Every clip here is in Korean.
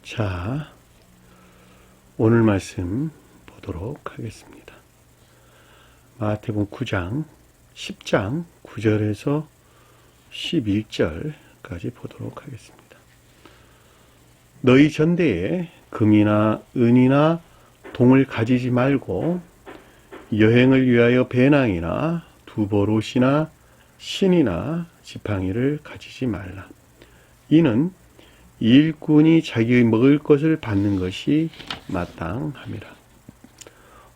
자, 오늘 말씀 보도록 하겠습니다. 마태복음 9장, 10장 9절에서 11절까지 보도록 하겠습니다. 너희 전대에 금이나 은이나 동을 가지지 말고 여행을 위하여 배낭이나 두보롯이나 신이나 지팡이를 가지지 말라. 이는 일꾼이 자기의 먹을 것을 받는 것이 마땅함이라.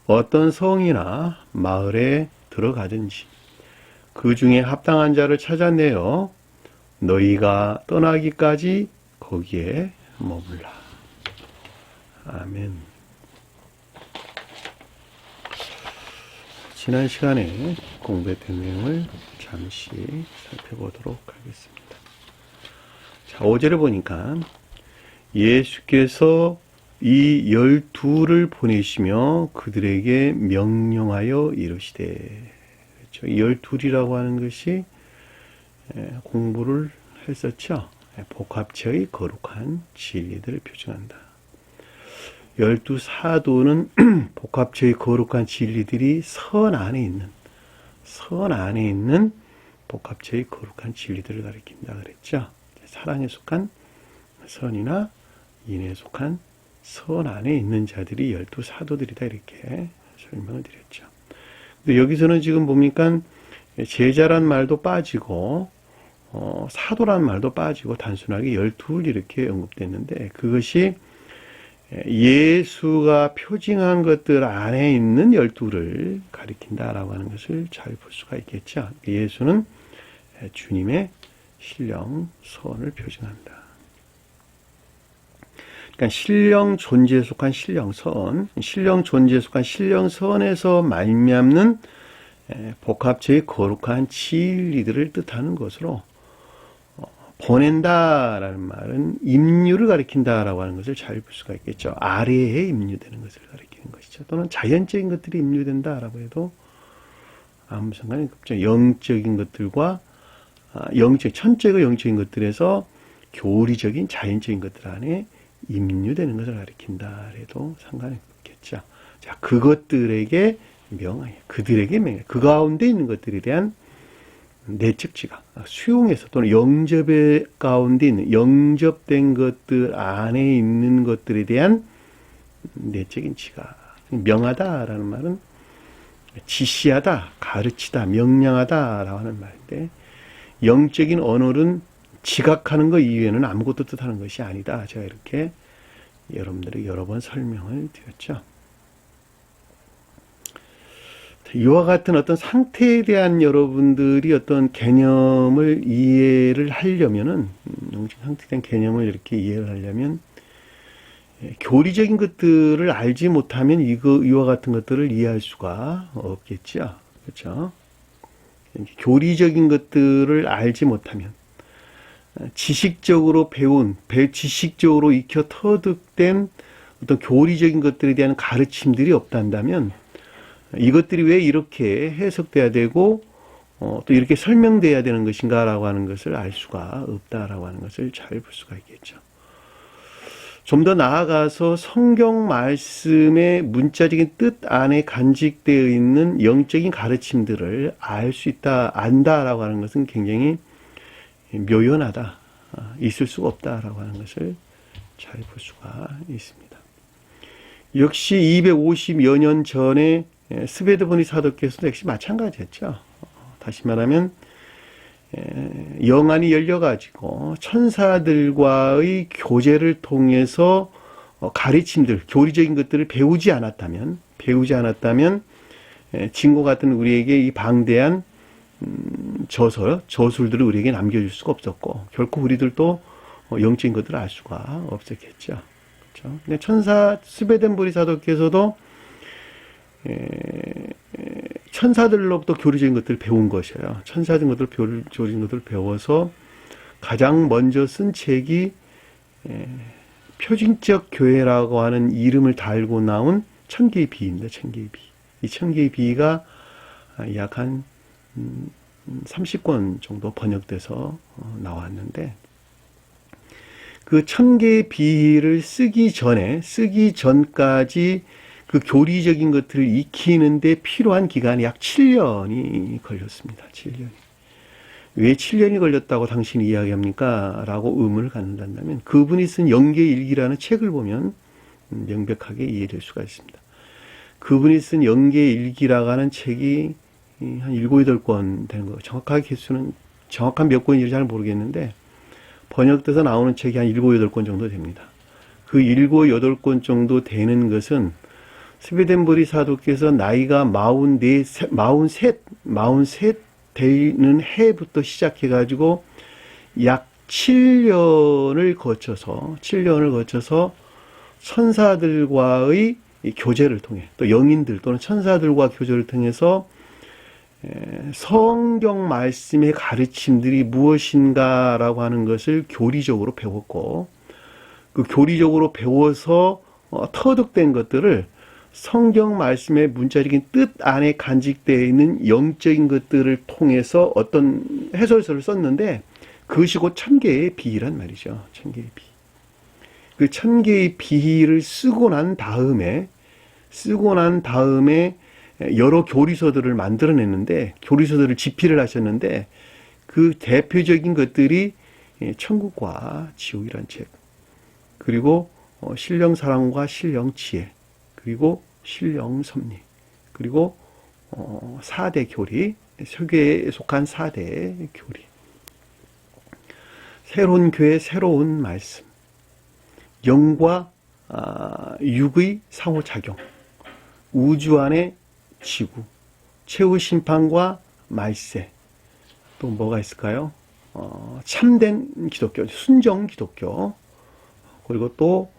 어떤 성이나 마을에 들어가든지 그 중에 합당한 자를 찾아내어 너희가 떠나기까지 거기에 머물라. 아멘. 지난 시간에 공부했던 내용을 잠시 살펴보도록 하겠습니다. 자, 5절에 보니까 예수께서 이 12를 보내시며 그들에게 명령하여 이르시되, 그렇죠? 12이라고 하는 것이 공부를 했었죠. 복합체의 거룩한 진리들을 표징한다. 12사도는 복합체의 거룩한 진리들이 선 안에 있는 복합체의 거룩한 진리들을 가리킨다 그랬죠. 사랑에 속한 선이나 인에 속한 선 안에 있는 자들이 12사도들이다 이렇게 설명을 드렸죠. 근데 여기서는 지금 보니까 제자란 말도 빠지고 사도란 말도 빠지고 단순하게 12 이렇게 언급됐는데, 그것이 예수가 표징한 것들 안에 있는 12를 가리킨다라고 하는 것을 잘 볼 수가 있겠죠. 예수는 주님의 신령 선을 표징한다. 그러니까 신령 존재에 속한 신령선, 신령 존재에 속한 신령선에서 말미암는 복합체의 거룩한 진리들을 뜻하는 것으로, 보낸다라는 말은 임류를 가리킨다라고 하는 것을 잘 볼 수가 있겠죠. 아래에 임류되는 것을 가리키는 것이죠. 또는 자연적인 것들이 임류된다라고 해도 아무 상관이 없죠. 영적인 것들과 천적이고 영적인 것들에서 교리적인 자연적인 것들 안에 임류되는 것을 가리킨다 해도 상관이 없겠죠. 자, 그것들에게 명하여, 그들에게 명하여, 그 가운데 있는 것들에 대한 내적 지각, 수용에서 또는 영접의 가운데 있는, 영접된 것들 안에 있는 것들에 대한 내적인 지각. 명하다라는 말은 지시하다, 가르치다, 명령하다라고 하는 말인데, 영적인 언어는 지각하는 것 이외에는 아무것도 뜻하는 것이 아니다. 제가 이렇게 여러분들에게 여러 번 설명을 드렸죠. 이와 같은 어떤 상태에 대한 여러분들이 어떤 개념을 이해를 하려면은, 영적 상태에 대한 개념을 이렇게 이해를 하려면, 교리적인 것들을 알지 못하면 이와 같은 것들을 이해할 수가 없겠죠. 그렇죠? 교리적인 것들을 알지 못하면, 지식적으로 지식적으로 익혀 터득된 어떤 교리적인 것들에 대한 가르침들이 없단다면, 이것들이 왜 이렇게 해석돼야 되고 또 이렇게 설명돼야 되는 것인가라고 하는 것을 알 수가 없다라고 하는 것을 잘 볼 수가 있겠죠. 좀 더 나아가서 성경 말씀의 문자적인 뜻 안에 간직되어 있는 영적인 가르침들을 알 수 있다, 안다라고 하는 것은 굉장히 묘연하다, 있을 수가 없다라고 하는 것을 잘 볼 수가 있습니다. 역시 250여 년 전에 스베드보니 사도께서도 역시 마찬가지였죠. 다시 말하면 영안이 열려가지고 천사들과의 교제를 통해서 가르침들, 교리적인 것들을 배우지 않았다면 지금과 같은 우리에게 이 방대한 저술들을 우리에게 남겨줄 수가 없었고, 결코 우리들도 영적인 것들을 알 수가 없었겠죠. 그렇죠? 근데 스베덴보리 사도께서도 천사들로부터 교리적인 것들을 배운 것이에요. 교리적인 것들을 배워서 가장 먼저 쓴 책이 표징적 교회라고 하는 이름을 달고 나온 천개의 비입니다. 천개의 비. 이 천개의 비가 약 한 30권 정도 번역돼서 나왔는데, 그 1000개의 비를 쓰기 전까지 그 교리적인 것들을 익히는데 필요한 기간이 약 7년이 걸렸습니다. 7년. 왜 7년이 걸렸다고 당신이 이야기합니까? 라고 의문을 갖는다면 그분이 쓴 영계일기라는 책을 보면 명백하게 이해될 수가 있습니다. 그분이 쓴 영계일기라고 하는 책이 한 7, 8권 되는 거예요. 정확한 몇 권인지 잘 모르겠는데 번역돼서 나오는 책이 한 7, 8권 정도 됩니다. 그 7, 8권 정도 되는 것은 스웨덴보리 사도께서 나이가 43 되는 해부터 시작해가지고 약 7년을 거쳐서 천사들과의 교제를 통해 또 영인들 또는 천사들과 교제를 통해서 성경 말씀의 가르침들이 무엇인가라고 하는 것을 교리적으로 배웠고 그 교리적으로 배워서 터득된 것들을 성경 말씀의 문자적인 뜻 안에 간직되어 있는 영적인 것들을 통해서 어떤 해설서를 썼는데 그것이 곧 1000개의 비란 말이죠. 1000개의 비. 그 1000개의 비를 쓰고 난 다음에 여러 교리서들을 만들어냈는데 교리서들을 집필을 하셨는데 그 대표적인 것들이 천국과 지옥이란 책 그리고 신령 사랑과 신령 지혜 그리고 신령 섭리 그리고 4대 교리 설교에 속한 4대 교리 새로운 교회 새로운 말씀 영과 육의 상호작용 우주 안의 지구 최후 심판과 말세 또 뭐가 있을까요? 참된 기독교 순정 기독교 그리고 또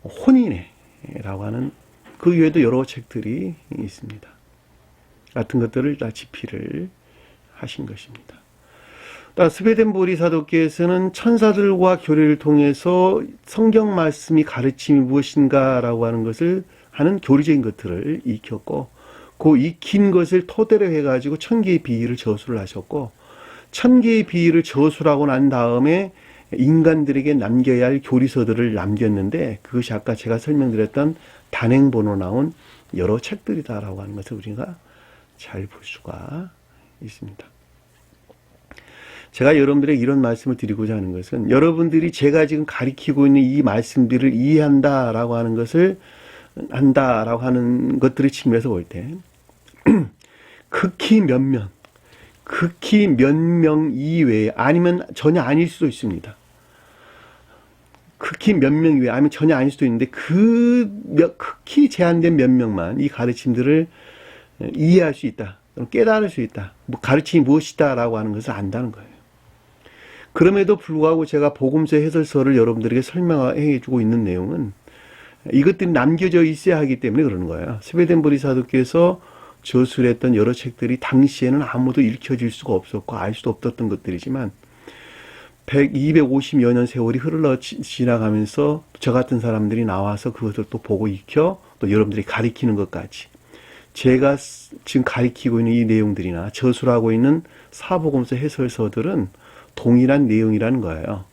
혼인회라고 하는 그 외에도 여러 책들이 있습니다. 같은 것들을 다 집필을 하신 것입니다. 스웨덴보리 사도께서는 천사들과 교례를 통해서 성경 말씀이 가르침이 무엇인가라고 하는 것을 하는 교리적인 것들을 익혔고 그 익힌 것을 토대로 해가지고 1000개의 비유를 저술을 하셨고 1000개의 비유를 저술하고 난 다음에 인간들에게 남겨야 할 교리서들을 남겼는데 그것이 아까 제가 설명드렸던 단행본으로 나온 여러 책들이다라고 하는 것을 우리가 잘 볼 수가 있습니다. 제가 여러분들에게 이런 말씀을 드리고자 하는 것은 여러분들이 제가 지금 가리키고 있는 이 말씀들을 이해한다라고 하는 것들의 측면에서 볼 때 극히 몇 명 이외에 아니면 전혀 아닐 수도 있습니다. 극히 몇 명 이외에 아니면 전혀 아닐 수도 있는데 극히 제한된 몇 명만 이 가르침들을 이해할 수 있다. 깨달을 수 있다. 가르침이 무엇이다라고 하는 것을 안다는 거예요. 그럼에도 불구하고 제가 복음서 해설서를 여러분들에게 설명해 주고 있는 내용은 이것들이 남겨져 있어야 하기 때문에 그러는 거예요. 스웨덴보리 사도께서 저술했던 여러 책들이 당시에는 아무도 읽혀질 수가 없었고 알 수도 없었던 것들이지만 250여 년 세월이 흘러 지나가면서 저 같은 사람들이 나와서 그것을 또 보고 익혀 또 여러분들이 가리키는 것까지 제가 지금 가리키고 있는 이 내용들이나 저술하고 있는 사복음서 해설서들은 동일한 내용이라는 거예요.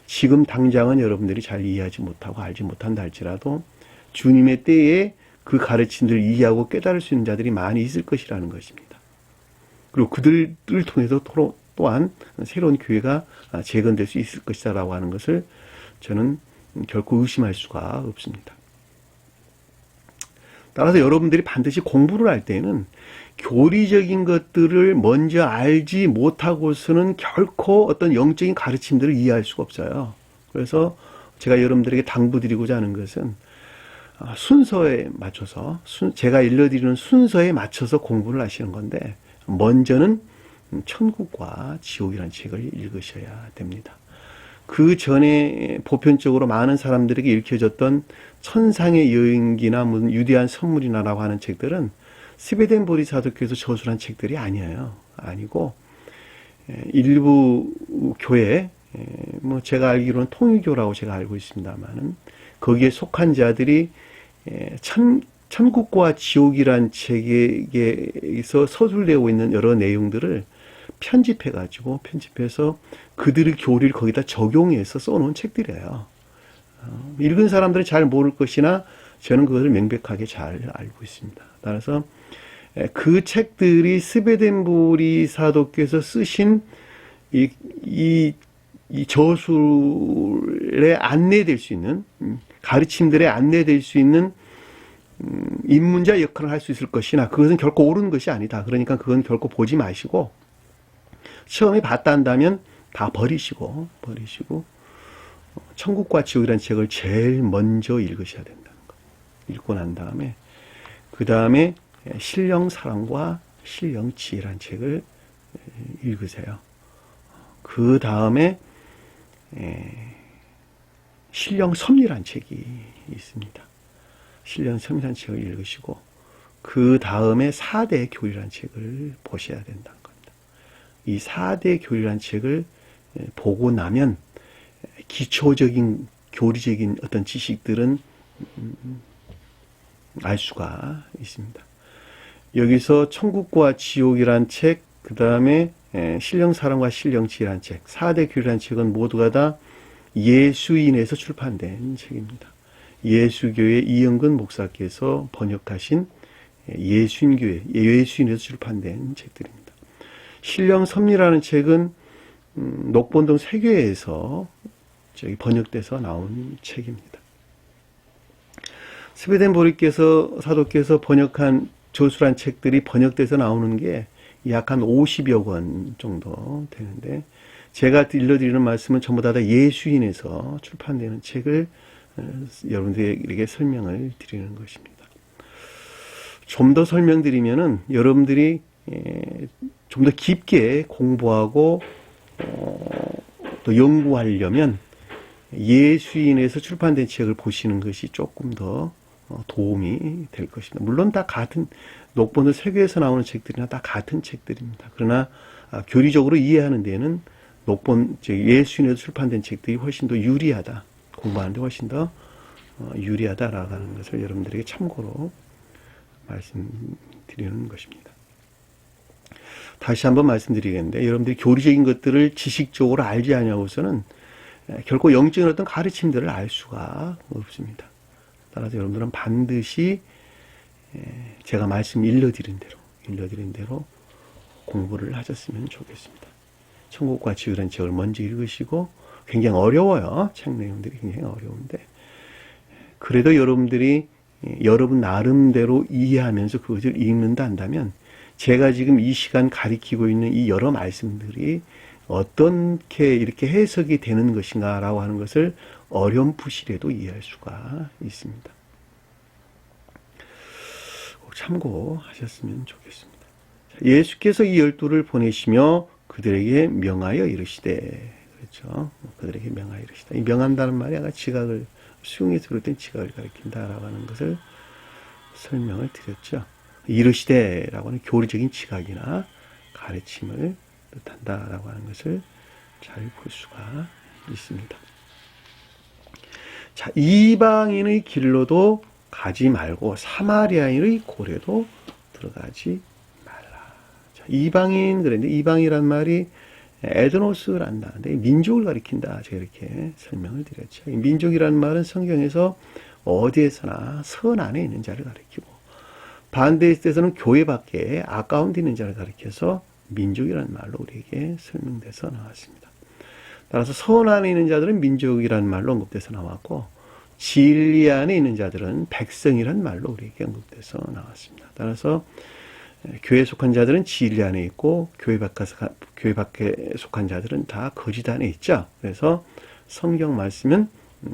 지금 당장은 여러분들이 잘 이해하지 못하고 알지 못한다 할지라도 주님의 때에 그 가르침들을 이해하고 깨달을 수 있는 자들이 많이 있을 것이라는 것입니다. 그리고 그들을 통해서 또한 새로운 교회가 재건될 수 있을 것이다라고 하는 것을 저는 결코 의심할 수가 없습니다. 따라서 여러분들이 반드시 공부를 할 때는 교리적인 것들을 먼저 알지 못하고서는 결코 어떤 영적인 가르침들을 이해할 수가 없어요. 그래서 제가 여러분들에게 당부드리고자 하는 것은 순서에 맞춰서 제가 일러드리는 순서에 맞춰서 공부를 하시는 건데 먼저는 천국과 지옥이라는 책을 읽으셔야 됩니다. 그 전에 보편적으로 많은 사람들에게 읽혀졌던 천상의 여행기나 무슨 유대한 선물이나라고 하는 책들은 스웨덴보리 사도께서 저술한 책들이 아니고 일부 교회 제가 알기로는 통일교라고 제가 알고 있습니다만은 거기에 속한 자들이 천국과 지옥이란 책에서 서술되고 있는 여러 내용들을 편집해서 그들의 교리를 거기다 적용해서 써놓은 책들이에요. 읽은 사람들은 잘 모를 것이나 저는 그것을 명백하게 잘 알고 있습니다. 따라서 그 책들이 스베덴보리 사도께서 쓰신 이 저술에 안내될 수 있는, 가르침들에 안내될 수 있는 입문자 역할을 할 수 있을 것이나 그것은 결코 옳은 것이 아니다. 그러니까 그건 결코 보지 마시고 처음에 봤다 한다면 다 버리시고 천국과 지옥이라는 책을 제일 먼저 읽으셔야 된다는 거. 읽고 난 다음에 그 다음에 신령 사랑과 신령 지혜라는 책을 읽으세요. 그 다음에 신령 섭리라는 책이 있습니다. 신령 섭리라는 책을 읽으시고 그 다음에 4대 교리라는 책을 보셔야 된다는 겁니다. 이 4대 교리라는 책을 보고 나면 기초적인 교리적인 어떤 지식들은 알 수가 있습니다. 여기서 천국과 지옥이란 책, 그 다음에 신령사랑과 신령지혜란 책, 4대 교리란 책은 모두가 다 예수인에서 출판된 책입니다. 예수교회 이영근 목사께서 번역하신 예수인교회, 예수인에서 출판된 책들입니다. 신령섭리라는 책은 녹본동 세교회에서 번역돼서 나온 책입니다. 스베덴보리께서 사도께서 번역한 저술한 책들이 번역돼서 나오는 게 약 한 50여 권 정도 되는데 제가 일러드리는 말씀은 전부 다 예수인에서 출판되는 책을 여러분들에게 설명을 드리는 것입니다. 좀 더 설명드리면은 여러분들이 좀 더 깊게 공부하고 또 연구하려면 예수인에서 출판된 책을 보시는 것이 조금 더 도움이 될 것입니다. 물론 다 같은 녹본도 세계에서 나오는 책들이나 다 같은 책들입니다. 그러나 교리적으로 이해하는 데에는 녹본 예수인에서 출판된 책들이 훨씬 더 유리하다. 공부하는데 훨씬 더 유리하다라고 하는 것을 여러분들에게 참고로 말씀드리는 것입니다. 다시 한번 말씀드리겠는데 여러분들이 교리적인 것들을 지식적으로 알지 않냐고서는 결코 영적인 어떤 가르침들을 알 수가 없습니다. 따라서 여러분들은 반드시 제가 말씀 일러드린 대로 공부를 하셨으면 좋겠습니다. 천국과 지옥이라는 책을 먼저 읽으시고 굉장히 어려워요. 책 내용들이 굉장히 어려운데 그래도 여러분들이 여러분 나름대로 이해하면서 그것을 읽는다 한다면 제가 지금 이 시간 가리키고 있는 이 여러 말씀들이 어떻게 이렇게 해석이 되는 것인가라고 하는 것을 어렴풋이라도 이해할 수가 있습니다. 꼭 참고하셨으면 좋겠습니다. 예수께서 이 12를 보내시며 그들에게 명하여 이르시되 그렇죠. 그들에게 명하여 이르시다. 이 명한다는 말이 아까 지각을 수용해서 그랬던 지각을 가리킨다라고 하는 것을 설명을 드렸죠. 이르시되라고 하는 교리적인 지각이나 가르침을 뜻한다라고 하는 것을 잘 볼 수가 있습니다. 자, 이방인의 길로도 가지 말고 사마리아인의 고래도 들어가지 말라. 자, 이방인 그랬는데 이방이란 말이 에드노스란다. 민족을 가리킨다. 제가 이렇게 설명을 드렸죠. 민족이라는 말은 성경에서 어디에서나 선 안에 있는 자를 가리키고 반대의 뜻에서는 교회 밖에 아까운 데 있는 자를 가리켜서 민족이라는 말로 우리에게 설명돼서 나왔습니다. 따라서 선 안에 있는 자들은 민족이라는 말로 언급돼서 나왔고 진리 안에 있는 자들은 백성이라는 말로 우리에게 언급돼서 나왔습니다. 따라서 교회에 속한 자들은 진리 안에 있고 교회 밖에 속한 자들은 다 거짓 안에 있죠. 그래서 성경 말씀은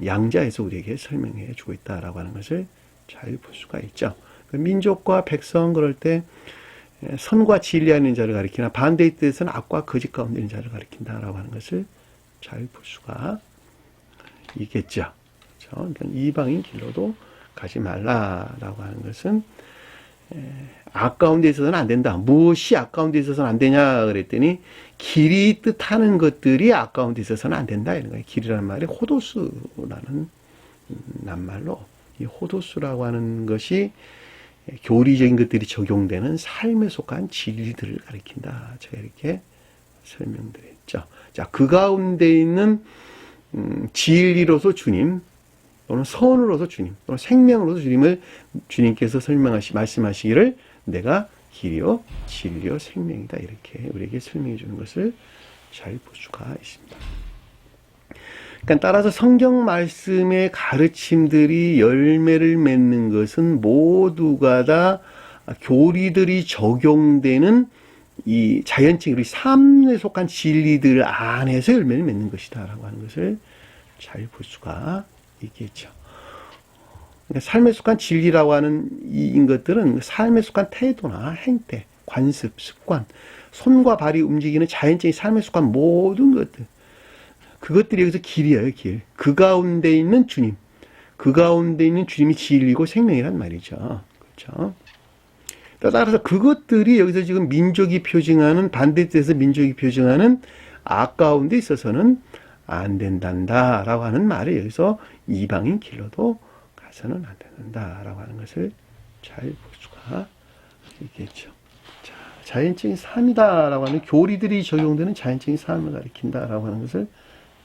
양자에서 우리에게 설명해 주고 있다라고 하는 것을 잘 볼 수가 있죠. 민족과 백성 그럴 때 선과 진리 안에 있는 자를 가리키나 반대의 뜻에서는 악과 거짓 가운데 있는 자를 가리킨다라고 하는 것을 잘 볼 수가 있겠죠. 그렇죠? 그러니까 이방인 길로도 가지 말라라고 하는 것은 아까운 데 있어서는 안 된다. 무엇이 아까운 데 있어서는 안 되냐 그랬더니 길이 뜻하는 것들이 아까운 데 있어서는 안 된다 이런 거예요. 길이라는 말이 호도수라는 낱말로 이 호도수라고 하는 것이 교리적인 것들이 적용되는 삶에 속한 진리들을 가리킨다. 제가 이렇게 설명드렸죠. 자, 그 가운데 있는 진리로서 주님, 또는 선으로서 주님, 또는 생명으로서 주님을 주님께서 말씀하시기를 내가 길이요, 진리요, 생명이다. 이렇게 우리에게 설명해 주는 것을 잘 볼 수가 있습니다. 그러니까 따라서 성경 말씀의 가르침들이 열매를 맺는 것은 모두가 다 교리들이 적용되는 이 자연적인 우리 삶에 속한 진리들 안에서 열매를 맺는 것이다라고 하는 것을 잘 볼 수가 있겠죠. 그러니까 삶에 속한 진리라고 하는 이 것들은 삶에 속한 태도나 행태, 관습, 습관, 손과 발이 움직이는 자연적인 삶에 속한 모든 것들, 그것들이 여기서 길이에요, 길. 그 가운데 있는 주님, 그 가운데 있는 주님이 진리고 생명이란 말이죠. 그렇죠? 따라서 그것들이 여기서 지금 민족이 표징하는, 반대뜻에서 민족이 표징하는 악 가운데 있어서는 안 된단다라고 하는 말을 여기서 이방인 길로도 가서는 안 된다라고 하는 것을 잘 볼 수가 있겠죠. 자, 자연적인 삶이다라고 하는 교리들이 적용되는 자연적인 삶을 가리킨다라고 하는 것을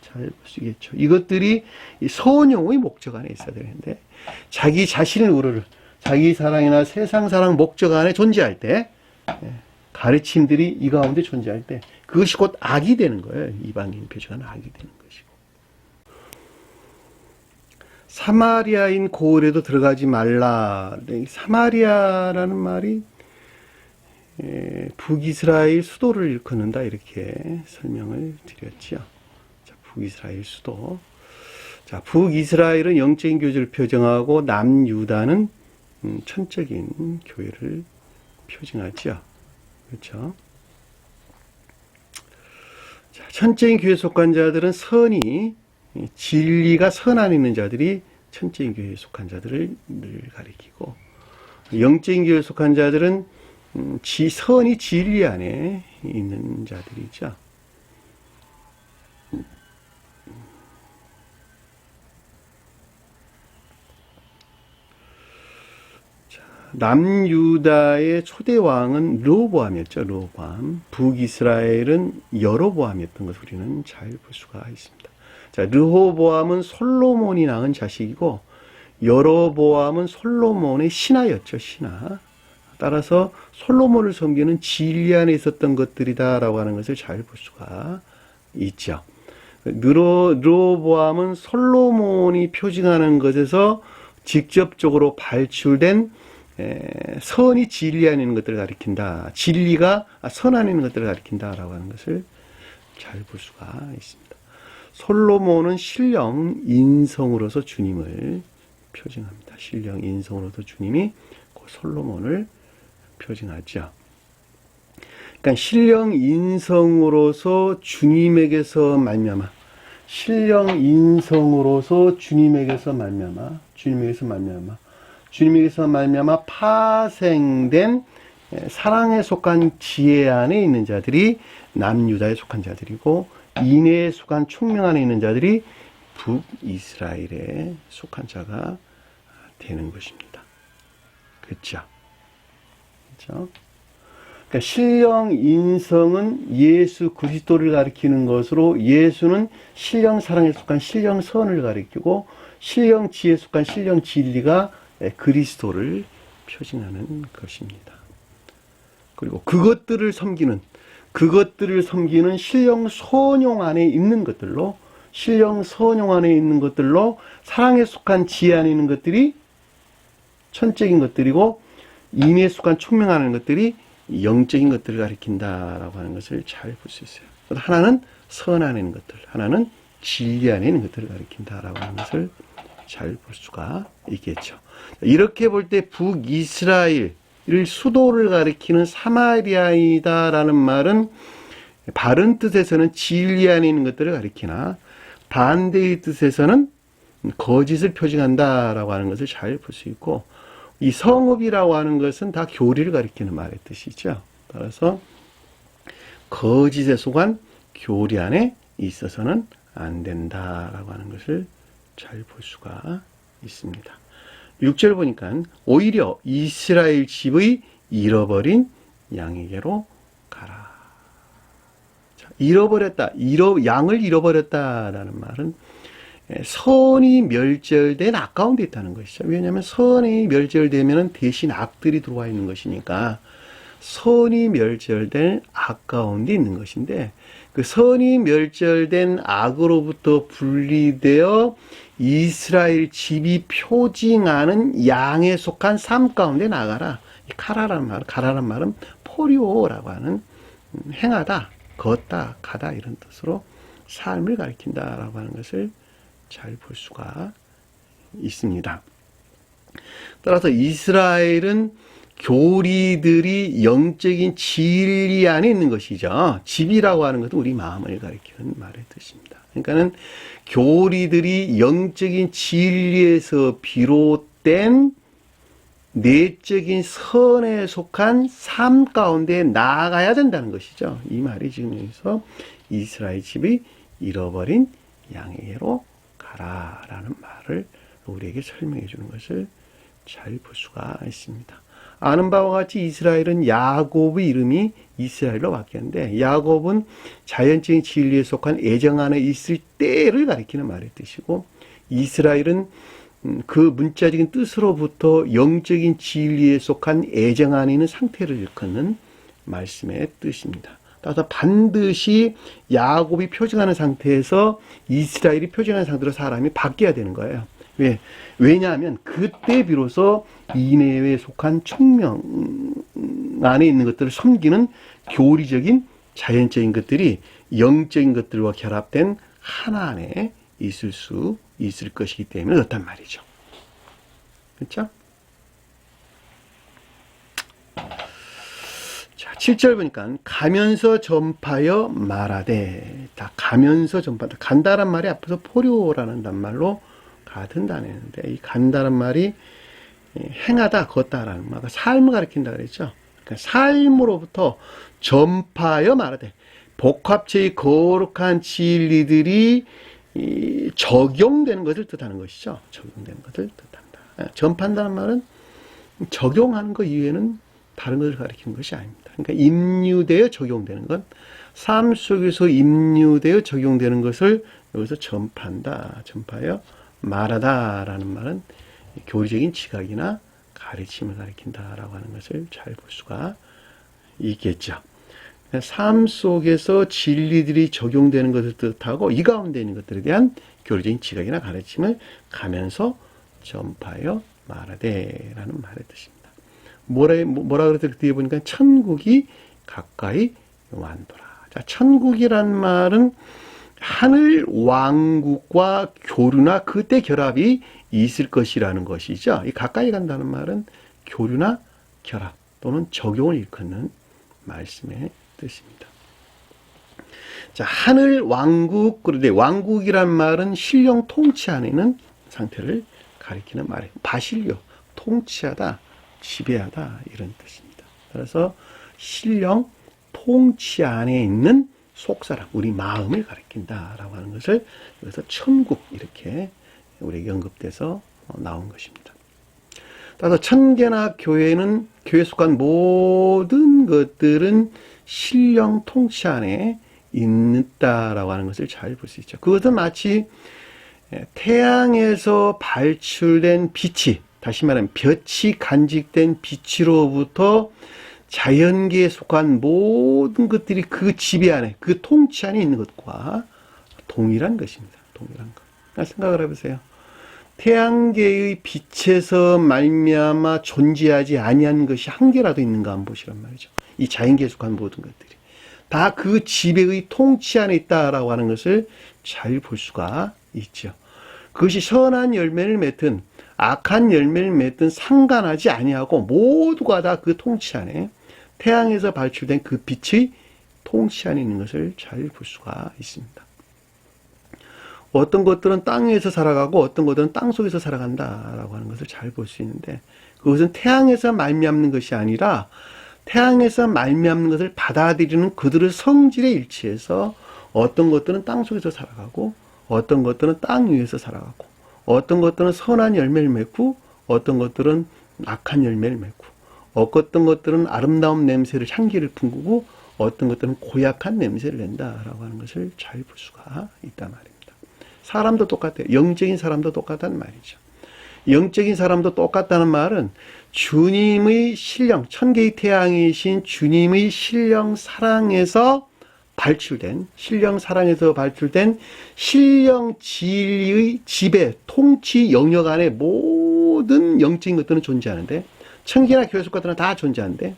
잘 볼 수 있겠죠. 이것들이 선용의 목적 안에 있어야 되는데 자기 자신의 우러를 자기 사랑이나 세상 사랑 목적 안에 존재할 때 가르침들이 이 가운데 존재할 때 그것이 곧 악이 되는 거예요. 이방인 표적은 악이 되는 것이고. 사마리아인 고을에도 들어가지 말라. 사마리아라는 말이 북이스라엘 수도를 일컫는다 이렇게 설명을 드렸죠. 자, 북이스라엘 수도. 자, 북이스라엘은 영적인 교제를 표정하고 남유다는 천적인 교회를 표징하죠. 그렇죠? 자, 천적인 교회에 속한 자들은 진리가 선 안에 있는 자들이 천적인 교회에 속한 자들을 늘 가리키고, 영적인 교회에 속한 자들은 선이 진리 안에 있는 자들이죠. 남유다의 초대 왕은 르호보암이었죠. 르호보암. 북이스라엘은 여로보암이었던 것을 우리는 잘 볼 수가 있습니다. 자, 르호보암은 솔로몬이 낳은 자식이고 여로보암은 솔로몬의 신하였죠. 신하. 따라서 솔로몬을 섬기는 진리 안에 있었던 것들이다라고 하는 것을 잘 볼 수가 있죠. 르호보암은 솔로몬이 표징하는 것에서 직접적으로 발출된 선이 진리 안에 있는 것들을 가리킨다. 진리가 선 안에 있는 것들을 가리킨다라고 하는 것을 잘 볼 수가 있습니다. 솔로몬은 신령 인성으로서 주님을 표징합니다. 신령 인성으로서 주님이 그 솔로몬을 표징하죠. 그러니까 신령 인성으로서 주님에게서 말미암아, 신령 인성으로서 주님에게서 말미암아 파생된 사랑에 속한 지혜 안에 있는 자들이 남유다에 속한 자들이고 인해에 속한 총명 안에 있는 자들이 북이스라엘에 속한 자가 되는 것입니다. 그렇죠? 그렇죠? 그러니까 신령 인성은 예수 그리스도를 가리키는 것으로 예수는 신령 사랑에 속한 신령 선을 가리키고 신령 지혜에 속한 신령 진리가 그리스도를 표징하는 것입니다. 그리고 그것들을 섬기는 신령 선용 안에 있는 것들로 사랑에 속한 지혜 안에 있는 것들이 천적인 것들이고 인에 속한 총명 안에 있는 것들이 영적인 것들을 가리킨다라고 하는 것을 잘 볼 수 있어요. 하나는 선 안에 있는 것들, 하나는 진리 안에 있는 것들을 가리킨다라고 하는 것을 잘 볼 수가 있겠죠. 이렇게 볼 때 북이스라엘 수도를 가리키는 사마리아이다라는 말은 바른 뜻에서는 진리 안에 있는 것들을 가리키나 반대의 뜻에서는 거짓을 표징한다라고 하는 것을 잘 볼 수 있고, 이 성읍이라고 하는 것은 다 교리를 가리키는 말의 뜻이죠. 따라서 거짓에 속한 교리 안에 있어서는 안 된다라고 하는 것을 잘 볼 수가 있습니다. 6절 보니까 오히려 이스라엘 집의 잃어버린 양에게로 가라. 자, 양을 잃어버렸다라는 말은 선이 멸절된 악 가운데 있다는 것이죠. 왜냐하면 선이 멸절되면 대신 악들이 들어와 있는 것이니까 선이 멸절된 악 가운데 있는 것인데 그 선이 멸절된 악으로부터 분리되어 이스라엘 집이 표징하는 양에 속한 삶 가운데 나가라. 가라란 말은 포리오라고 하는 행하다, 걷다, 가다 이런 뜻으로 삶을 가리킨다라고 하는 것을 잘 볼 수가 있습니다. 따라서 이스라엘은 교리들이 영적인 진리 안에 있는 것이죠. 집이라고 하는 것은 우리 마음을 가리키는 말의 뜻입니다. 그러니까는 교리들이 영적인 진리에서 비롯된 내적인 선에 속한 삶 가운데 나아가야 된다는 것이죠. 이 말이 지금 여기서 이스라엘 집이 잃어버린 양에게로 가라라는 말을 우리에게 설명해 주는 것을 잘 볼 수가 있습니다. 아는 바와 같이 이스라엘은 야곱의 이름이 이스라엘로 바뀌었는데 야곱은 자연적인 진리에 속한 애정 안에 있을 때를 가리키는 말의 뜻이고 이스라엘은 그 문자적인 뜻으로부터 영적인 진리에 속한 애정 안에 있는 상태를 일컫는 말씀의 뜻입니다. 따라서 반드시 야곱이 표징하는 상태에서 이스라엘이 표징하는 상태로 사람이 바뀌어야 되는 거예요. 왜냐하면 그때 비로소 이내에 속한 총명 안에 있는 것들을 섬기는 교리적인 자연적인 것들이 영적인 것들과 결합된 하나 안에 있을 수 있을 것이기 때문에 그렇단 말이죠. 그렇죠? 자, 7절 보니까 가면서 전파하여 말하되 다 가면서 전파하다. 간다란 말이 앞에서 포료라는 단말로 같은 단어인데 이 간다란 말이 행하다 걷다라는 말, 삶을 가리킨다 그랬죠. 그러니까 삶으로부터 전파하여 말하되 복합체의 거룩한 진리들이 적용되는 것을 뜻하는 것이죠. 적용되는 것을 뜻한다. 전파한다는 말은 적용하는 것 이외에는 다른 것을 가리키는 것이 아닙니다. 그러니까 임유되어 적용되는 것, 삶 속에서 임유되어 적용되는 것을 여기서 전파한다. 전파하여 말하다라는 말은 교리적인 지각이나 가르침을 가리킨다라고 하는 것을 잘 볼 수가 있겠죠. 삶 속에서 진리들이 적용되는 것을 뜻하고 이 가운데 있는 것들에 대한 교리적인 지각이나 가르침을 가면서 전파하여 말하되라는 말의 뜻입니다. 뭐라 그랬더니 뒤에 보니까 천국이 가까이 완도라. 자, 천국이란 말은 하늘 왕국과 교류나 그때 결합이 있을 것이라는 것이죠. 이 가까이 간다는 말은 교류나 결합 또는 적용을 일컫는 말씀의 뜻입니다. 자, 하늘 왕국, 그런데 왕국이란 말은 신령 통치 안에 있는 상태를 가리키는 말이에요. 바실료, 통치하다, 지배하다 이런 뜻입니다. 그래서 신령 통치 안에 있는 속사람, 우리 마음을 가리킨다라고 하는 것을 여기서 천국 이렇게 우리에게 언급돼서 나온 것입니다. 따라서 천계나 교회는 교회에 속한 모든 것들은 신령 통치 안에 있다라고 하는 것을 잘 볼 수 있죠. 그것은 마치 태양에서 발출된 빛이, 다시 말하면 볕이 간직된 빛으로부터 자연계에 속한 모든 것들이 그 지배 안에, 그 통치 안에 있는 것과 동일한 것입니다. 동일한 것. 생각을 해보세요. 태양계의 빛에서 말미암아 존재하지 아니한 것이 한 개라도 있는가 한번 보시란 말이죠. 이 자연계에 속한 모든 것들이 다 그 지배의 통치 안에 있다라고 하는 것을 잘 볼 수가 있죠. 그것이 선한 열매를 맺든 악한 열매를 맺든 상관하지 아니하고 모두가 다 그 통치 안에 태양에서 발출된 그 빛의 통치 안에 있는 것을 잘 볼 수가 있습니다. 어떤 것들은 땅 위에서 살아가고 어떤 것들은 땅 속에서 살아간다라고 하는 것을 잘 볼 수 있는데 그것은 태양에서 말미암는 것이 아니라 태양에서 말미암는 것을 받아들이는 그들의 성질에 일치해서 어떤 것들은 땅 속에서 살아가고 어떤 것들은 땅 위에서 살아가고 어떤 것들은 선한 열매를 맺고 어떤 것들은 악한 열매를 맺고 어떤 것들은 아름다운 냄새를 향기를 풍기고 어떤 것들은 고약한 냄새를 낸다라고 하는 것을 잘 볼 수가 있단 말입니다. 사람도 똑같아요. 영적인 사람도 똑같다는 말이죠. 영적인 사람도 똑같다는 말은 주님의 신령, 천개의 태양이신 주님의 신령 사랑에서 발출된, 신령 사랑에서 발출된 신령 진리의 지배, 통치 영역 안에 모든 영적인 것들은 존재하는데, 천기나 교회 속과들은 다 존재하는데,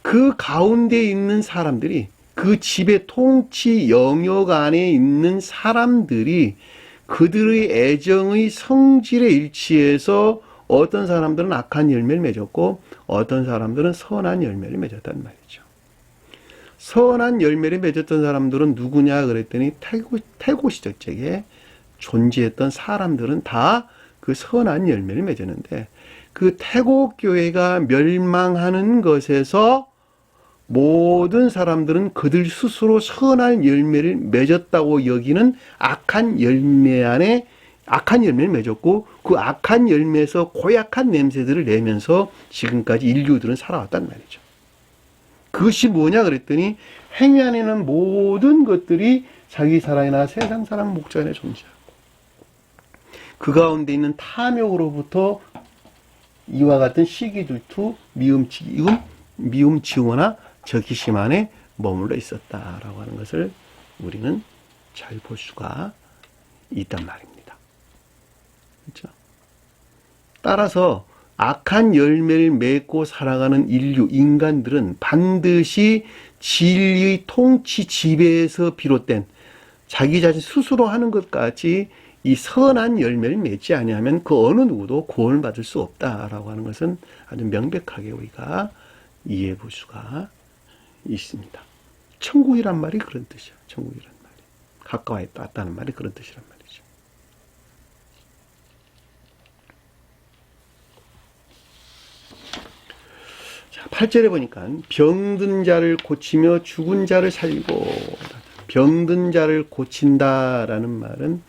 그 가운데 있는 사람들이, 그 지배 통치 영역 안에 있는 사람들이 그들의 애정의 성질에 일치해서 어떤 사람들은 악한 열매를 맺었고 어떤 사람들은 선한 열매를 맺었단 말이죠. 선한 열매를 맺었던 사람들은 누구냐 그랬더니 태고 시대에 존재했던 사람들은 다 그 선한 열매를 맺었는데, 그 태고 교회가 멸망하는 것에서 모든 사람들은 그들 스스로 선한 열매를 맺었다고 여기는 악한 열매 안에 악한 열매를 맺었고, 그 악한 열매에서 고약한 냄새들을 내면서 지금까지 인류들은 살아왔단 말이죠. 그것이 뭐냐 그랬더니 행위 안에는 모든 것들이 자기 사랑이나 세상 사랑 목적 안에 존재하고, 그 가운데 있는 탐욕으로부터 이와 같은 시기질투, 미움, 지우거나 적기심 안에 머물러 있었다라고 하는 것을 우리는 잘 볼 수가 있단 말입니다. 그렇죠? 따라서 악한 열매를 맺고 살아가는 인간들은 반드시 진리의 통치 지배에서 비롯된 자기 자신 스스로 하는 것까지 이 선한 열매를 맺지 아니하면 그 어느 누구도 구원을 받을 수 없다라고 하는 것은 아주 명백하게 우리가 이해해 볼 수가 있습니다. 천국이란 말이 그런 뜻이야. 천국이란 말이. 가까워 왔다는 말이 그런 뜻이란 말이죠. 자, 8절에 보니까 병든 자를 고치며 죽은 자를 살리고, 병든 자를 고친다라는 말은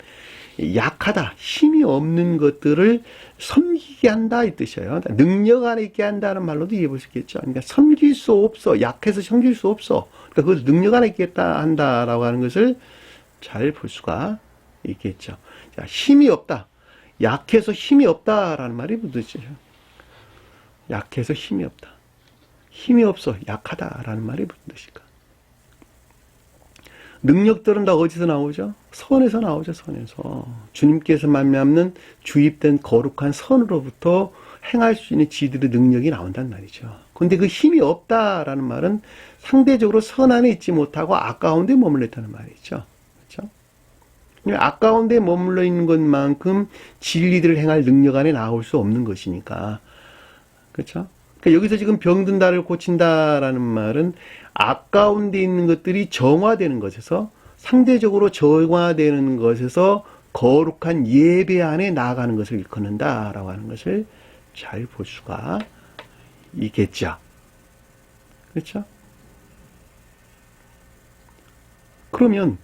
약하다, 힘이 없는 것들을 섬기게 한다 이 뜻이에요. 능력 안에 있게 한다는 말로도 이해해 볼 수 있겠죠. 그러니까 섬길 수 없어, 약해서 섬길 수 없어. 그러니까 그걸 능력 안에 있게 한다라고 하는 것을 잘 볼 수가 있겠죠. 자, 힘이 없다, 약해서 힘이 없다라는 말이 무슨 뜻이죠? 약해서 힘이 없다, 힘이 없어, 약하다라는 말이 무슨 뜻일까? 능력들은 다 어디서 나오죠? 선에서 나오죠. 선에서. 주님께서 말미암는 주입된 거룩한 선으로부터 행할 수 있는 지들의 능력이 나온단 말이죠. 그런데 그 힘이 없다라는 말은 상대적으로 선 안에 있지 못하고 아까운 데 머물러 있다는 말이죠. 그렇죠? 아까운 데 머물러 있는 것만큼 진리들을 행할 능력 안에 나올 수 없는 것이니까. 그렇죠? 그러니까 여기서 지금 병든다를 고친다라는 말은 아까운 데 있는 것들이 정화되는 것에서, 상대적으로 정화되는 것에서 거룩한 예배 안에 나아가는 것을 일컫는다라고 하는 것을 잘 볼 수가 있겠죠. 그렇죠? 그러면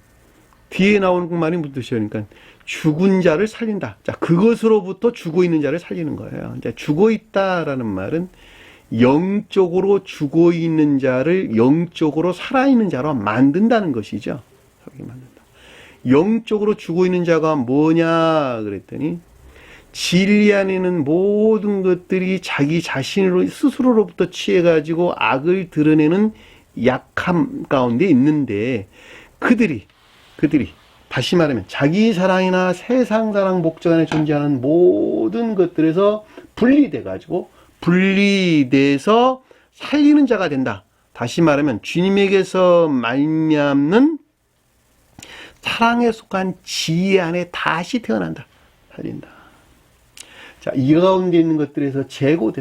뒤에 나오는 그 말이 무슨 뜻이에요? 그러니까 죽은 자를 살린다. 자, 그것으로부터 죽어 있는 자를 살리는 거예요. 이제 죽어 있다라는 말은 영적으로 죽어 있는 자를 영적으로 살아있는 자로 만든다는 것이죠. 만든다. 영적으로 죽어 있는 자가 뭐냐 그랬더니, 진리 안에는 모든 것들이 자기 자신으로 스스로로부터 취해가지고 악을 드러내는 약함 가운데 있는데, 그들이 다시 말하면 자기 사랑이나 세상 사랑 목적 안에 존재하는 모든 것들에서 분리돼서 살리는 자가 된다. 다시 말하면 주님에게서 말미암는 사랑에 속한 지혜 안에 다시 태어난다. 살린다. 자, 이 가운데 있는 것들에서 재고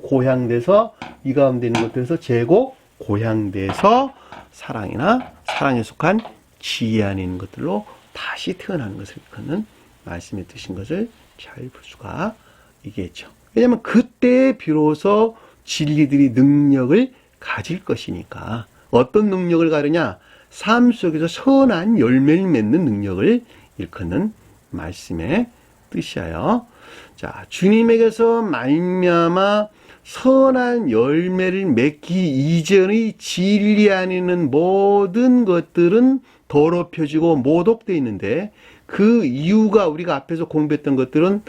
고향돼서, 이 가운데 있는 것들에서 재고 고향돼서 사랑이나 사랑에 속한 지혜 안에 있는 것들로 다시 태어나는 것을 일컫는 말씀의 뜻인 것을 잘 볼 수가 있겠죠. 왜냐하면 그때 비로소 진리들이 능력을 가질 것이니까. 어떤 능력을 가르냐? 삶 속에서 선한 열매를 맺는 능력을 일컫는 말씀의 뜻이에요. 자, 주님에게서 말미암아 선한 열매를 맺기 이전의 진리 안에 있는 모든 것들은 더럽혀지고 모독되어 있는데, 그 이유가 우리가 앞에서 공부했던 것들은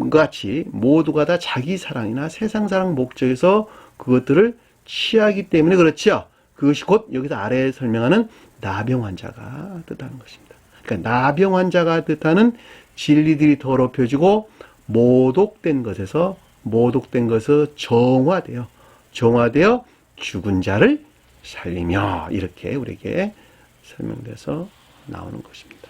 같이 모두가 다 자기 사랑이나 세상 사랑 목적에서 그것들을 취하기 때문에 그렇죠. 그것이 곧 여기서 아래에 설명하는 나병 환자가 뜻하는 것입니다. 그러니까 나병 환자가 뜻하는 진리들이 더럽혀지고 모독된 것에서 정화되어 죽은 자를 살리며 이렇게 우리에게 설명돼서 나오는 것입니다.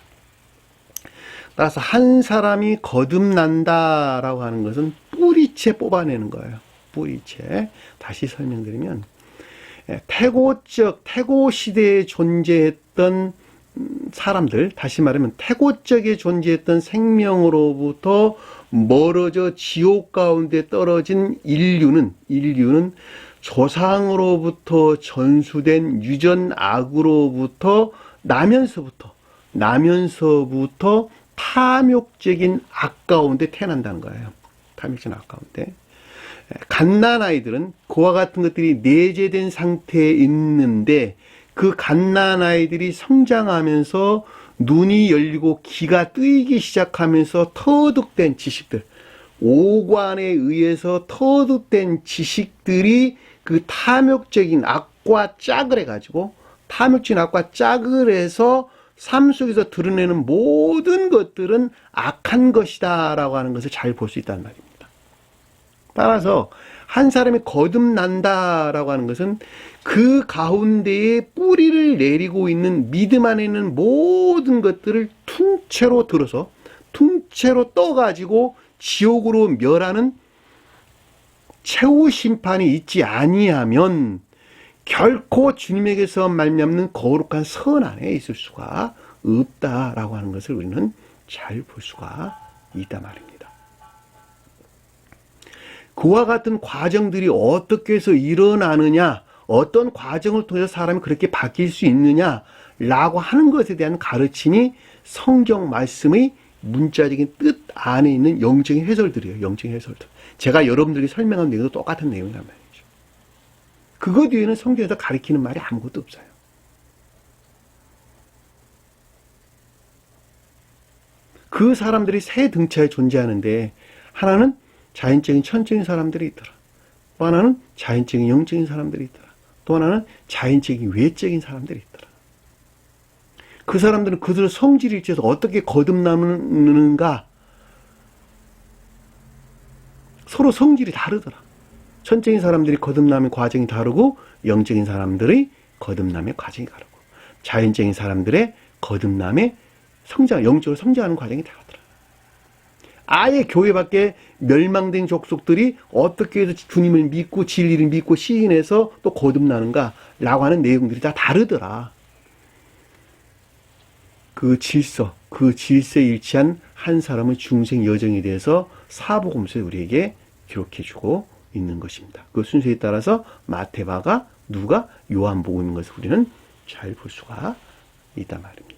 따라서 한 사람이 거듭난다라고 하는 것은 뿌리채 뽑아내는 거예요. 뿌리채. 다시 설명드리면 태고 시대에 존재했던 사람들, 다시 말하면 태고적에 존재했던 생명으로부터 멀어져 지옥 가운데 떨어진 인류는 조상으로부터 전수된 유전 악으로부터 나면서부터 탐욕적인 악 가운데 태어난다는 거예요. 탐욕적인 악 가운데. 갓난아이들은 그와 같은 것들이 내재된 상태에 있는데 그 갓난아이들이 성장하면서 눈이 열리고 귀가 뜨이기 시작하면서 터득된 지식들, 오관에 의해서 터득된 지식들이 그 탐욕적인 악과 짝을 해가지고 삶 속에서 드러내는 모든 것들은 악한 것이다 라고 하는 것을 잘 볼 수 있다는 말입니다. 따라서 한 사람이 거듭난다라고 하는 것은 그 가운데에 뿌리를 내리고 있는 믿음 안에 있는 모든 것들을 퉁채로 떠가지고 지옥으로 멸하는 최후 심판이 있지 아니하면 결코 주님에게서 말미암는 거룩한 선 안에 있을 수가 없다라고 하는 것을 우리는 잘 볼 수가 있단 말입니다. 그와 같은 과정들이 어떻게 해서 일어나느냐, 어떤 과정을 통해서 사람이 그렇게 바뀔 수 있느냐라고 하는 것에 대한 가르침이 성경 말씀의 문자적인 뜻 안에 있는 영적인 해설들이에요. 영적인 해설들. 제가 여러분들이 설명한 내용도 똑같은 내용이란 말이죠. 그것 외에는 성경에서 가르치는 말이 아무것도 없어요. 그 사람들이 세 등차에 존재하는데 하나는 자연적인 천적인 사람들이 있더라. 또 하나는 자연적인 영적인 사람들이 있더라. 또 하나는 자연적인 외적인 사람들이 있더라. 그 사람들은 그들의 성질이 있어서 어떻게 거듭나는가 서로 성질이 다르더라. 천적인 사람들이 거듭남의 과정이 다르고 영적인 사람들의 거듭남의 과정이 다르고 자연적인 사람들의 거듭남의 영적으로 성장하는 과정이 다르더라. 아예 교회 밖에 멸망된 족속들이 어떻게 해서 주님을 믿고 진리를 믿고 시인해서 또 거듭나는가 라고 하는 내용들이 다 다르더라. 그 질서에 일치한 한 사람의 중생 여정에 대해서 사복음서에 우리에게 기록해주고 있는 것입니다. 그 순서에 따라서 마태마가 누가 요한복음인 것을 우리는 잘 볼 수가 있단 말입니다.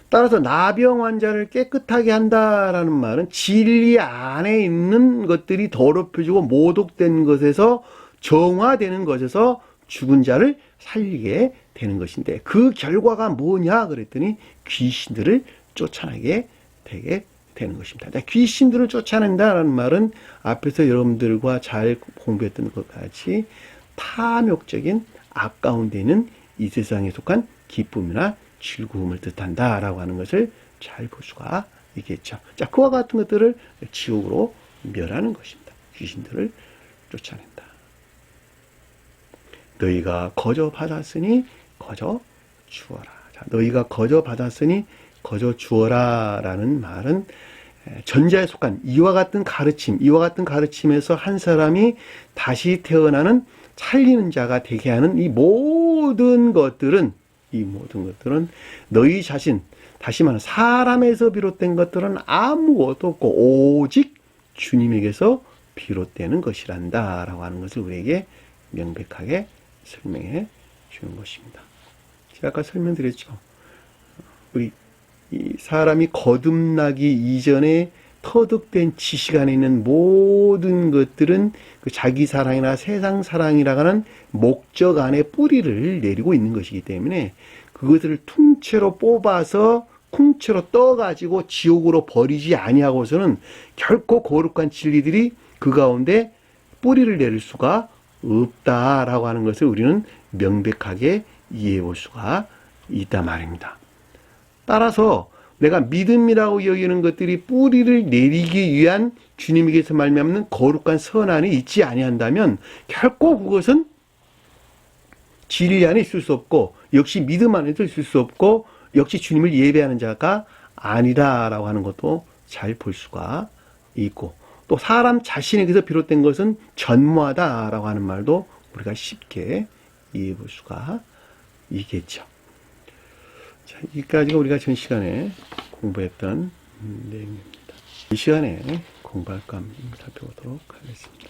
따라서 나병 환자를 깨끗하게 한다라는 말은 진리 안에 있는 것들이 더럽혀지고 모독된 것에서 정화되는 것에서 죽은 자를 살리게 되는 것인데 그 결과가 뭐냐 그랬더니 귀신들을 쫓아내게 되게 되는 것입니다. 귀신들을 쫓아낸다라는 말은 앞에서 여러분들과 잘 공부했던 것 같이 탐욕적인 악 가운데 있는 이 세상에 속한 기쁨이나 즐거움을 뜻한다라고 하는 것을 잘 볼 수가 있겠죠. 자, 그와 같은 것들을 지옥으로 멸하는 것입니다. 귀신들을 쫓아낸다. 너희가 거저 받았으니 거저 주어라. 자, 너희가 거저 받았으니 거저 주어라 라는 말은 전자에 속한 이와 같은 가르침에서 한 사람이 다시 태어나는 살리는 자가 되게 하는 이 모든 것들은 너희 자신, 다시 말하면 사람에서 비롯된 것들은 아무것도 없고 오직 주님에게서 비롯되는 것이란다 라고 하는 것을 우리에게 명백하게 설명해 주는 것입니다. 제가 아까 설명드렸죠. 우리 이 사람이 거듭나기 이전에 터득된 지식 안에 있는 모든 것들은 그 자기 사랑이나 세상 사랑이라고 하는 목적 안에 뿌리를 내리고 있는 것이기 때문에 그것을 퉁채로 뽑아서 풍채로 떠가지고 지옥으로 버리지 아니하고서는 결코 거룩한 진리들이 그 가운데 뿌리를 내릴 수가 없다라고 하는 것을 우리는 명백하게 이해해 볼 수가 있단 말입니다. 따라서 내가 믿음이라고 여기는 것들이 뿌리를 내리기 위한 주님에게서 말미암는 거룩한 선 안에 있지 아니한다면 결코 그것은 진리 안에 있을 수 없고 역시 믿음 안에도 있을 수 없고 역시 주님을 예배하는 자가 아니다라고 하는 것도 잘 볼 수가 있고, 또 사람 자신에게서 비롯된 것은 전무하다라고 하는 말도 우리가 쉽게 이해해 볼 수가 있겠죠. 자, 여기까지가 우리가 전 시간에 공부했던 내용입니다. 이 시간에 공부할 것 한번 살펴보도록 하겠습니다.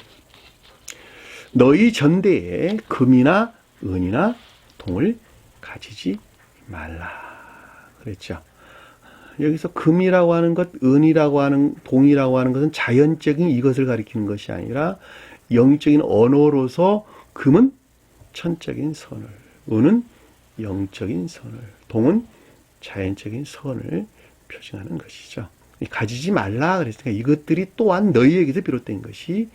너희 전대에 금이나 은이나 동을 가지지 말라 그랬죠. 여기서 금이라고 하는 것, 은이라고 하는, 동이라고 하는 것은 자연적인 이것을 가리키는 것이 아니라 영적인 언어로서 금은 천적인 선을, 은은 영적인 선을, 동은 자연적인 선을 표징하는 것이죠. 가지지 말라 그랬으니까 이것들이 또한 너희에게서 비롯된 것이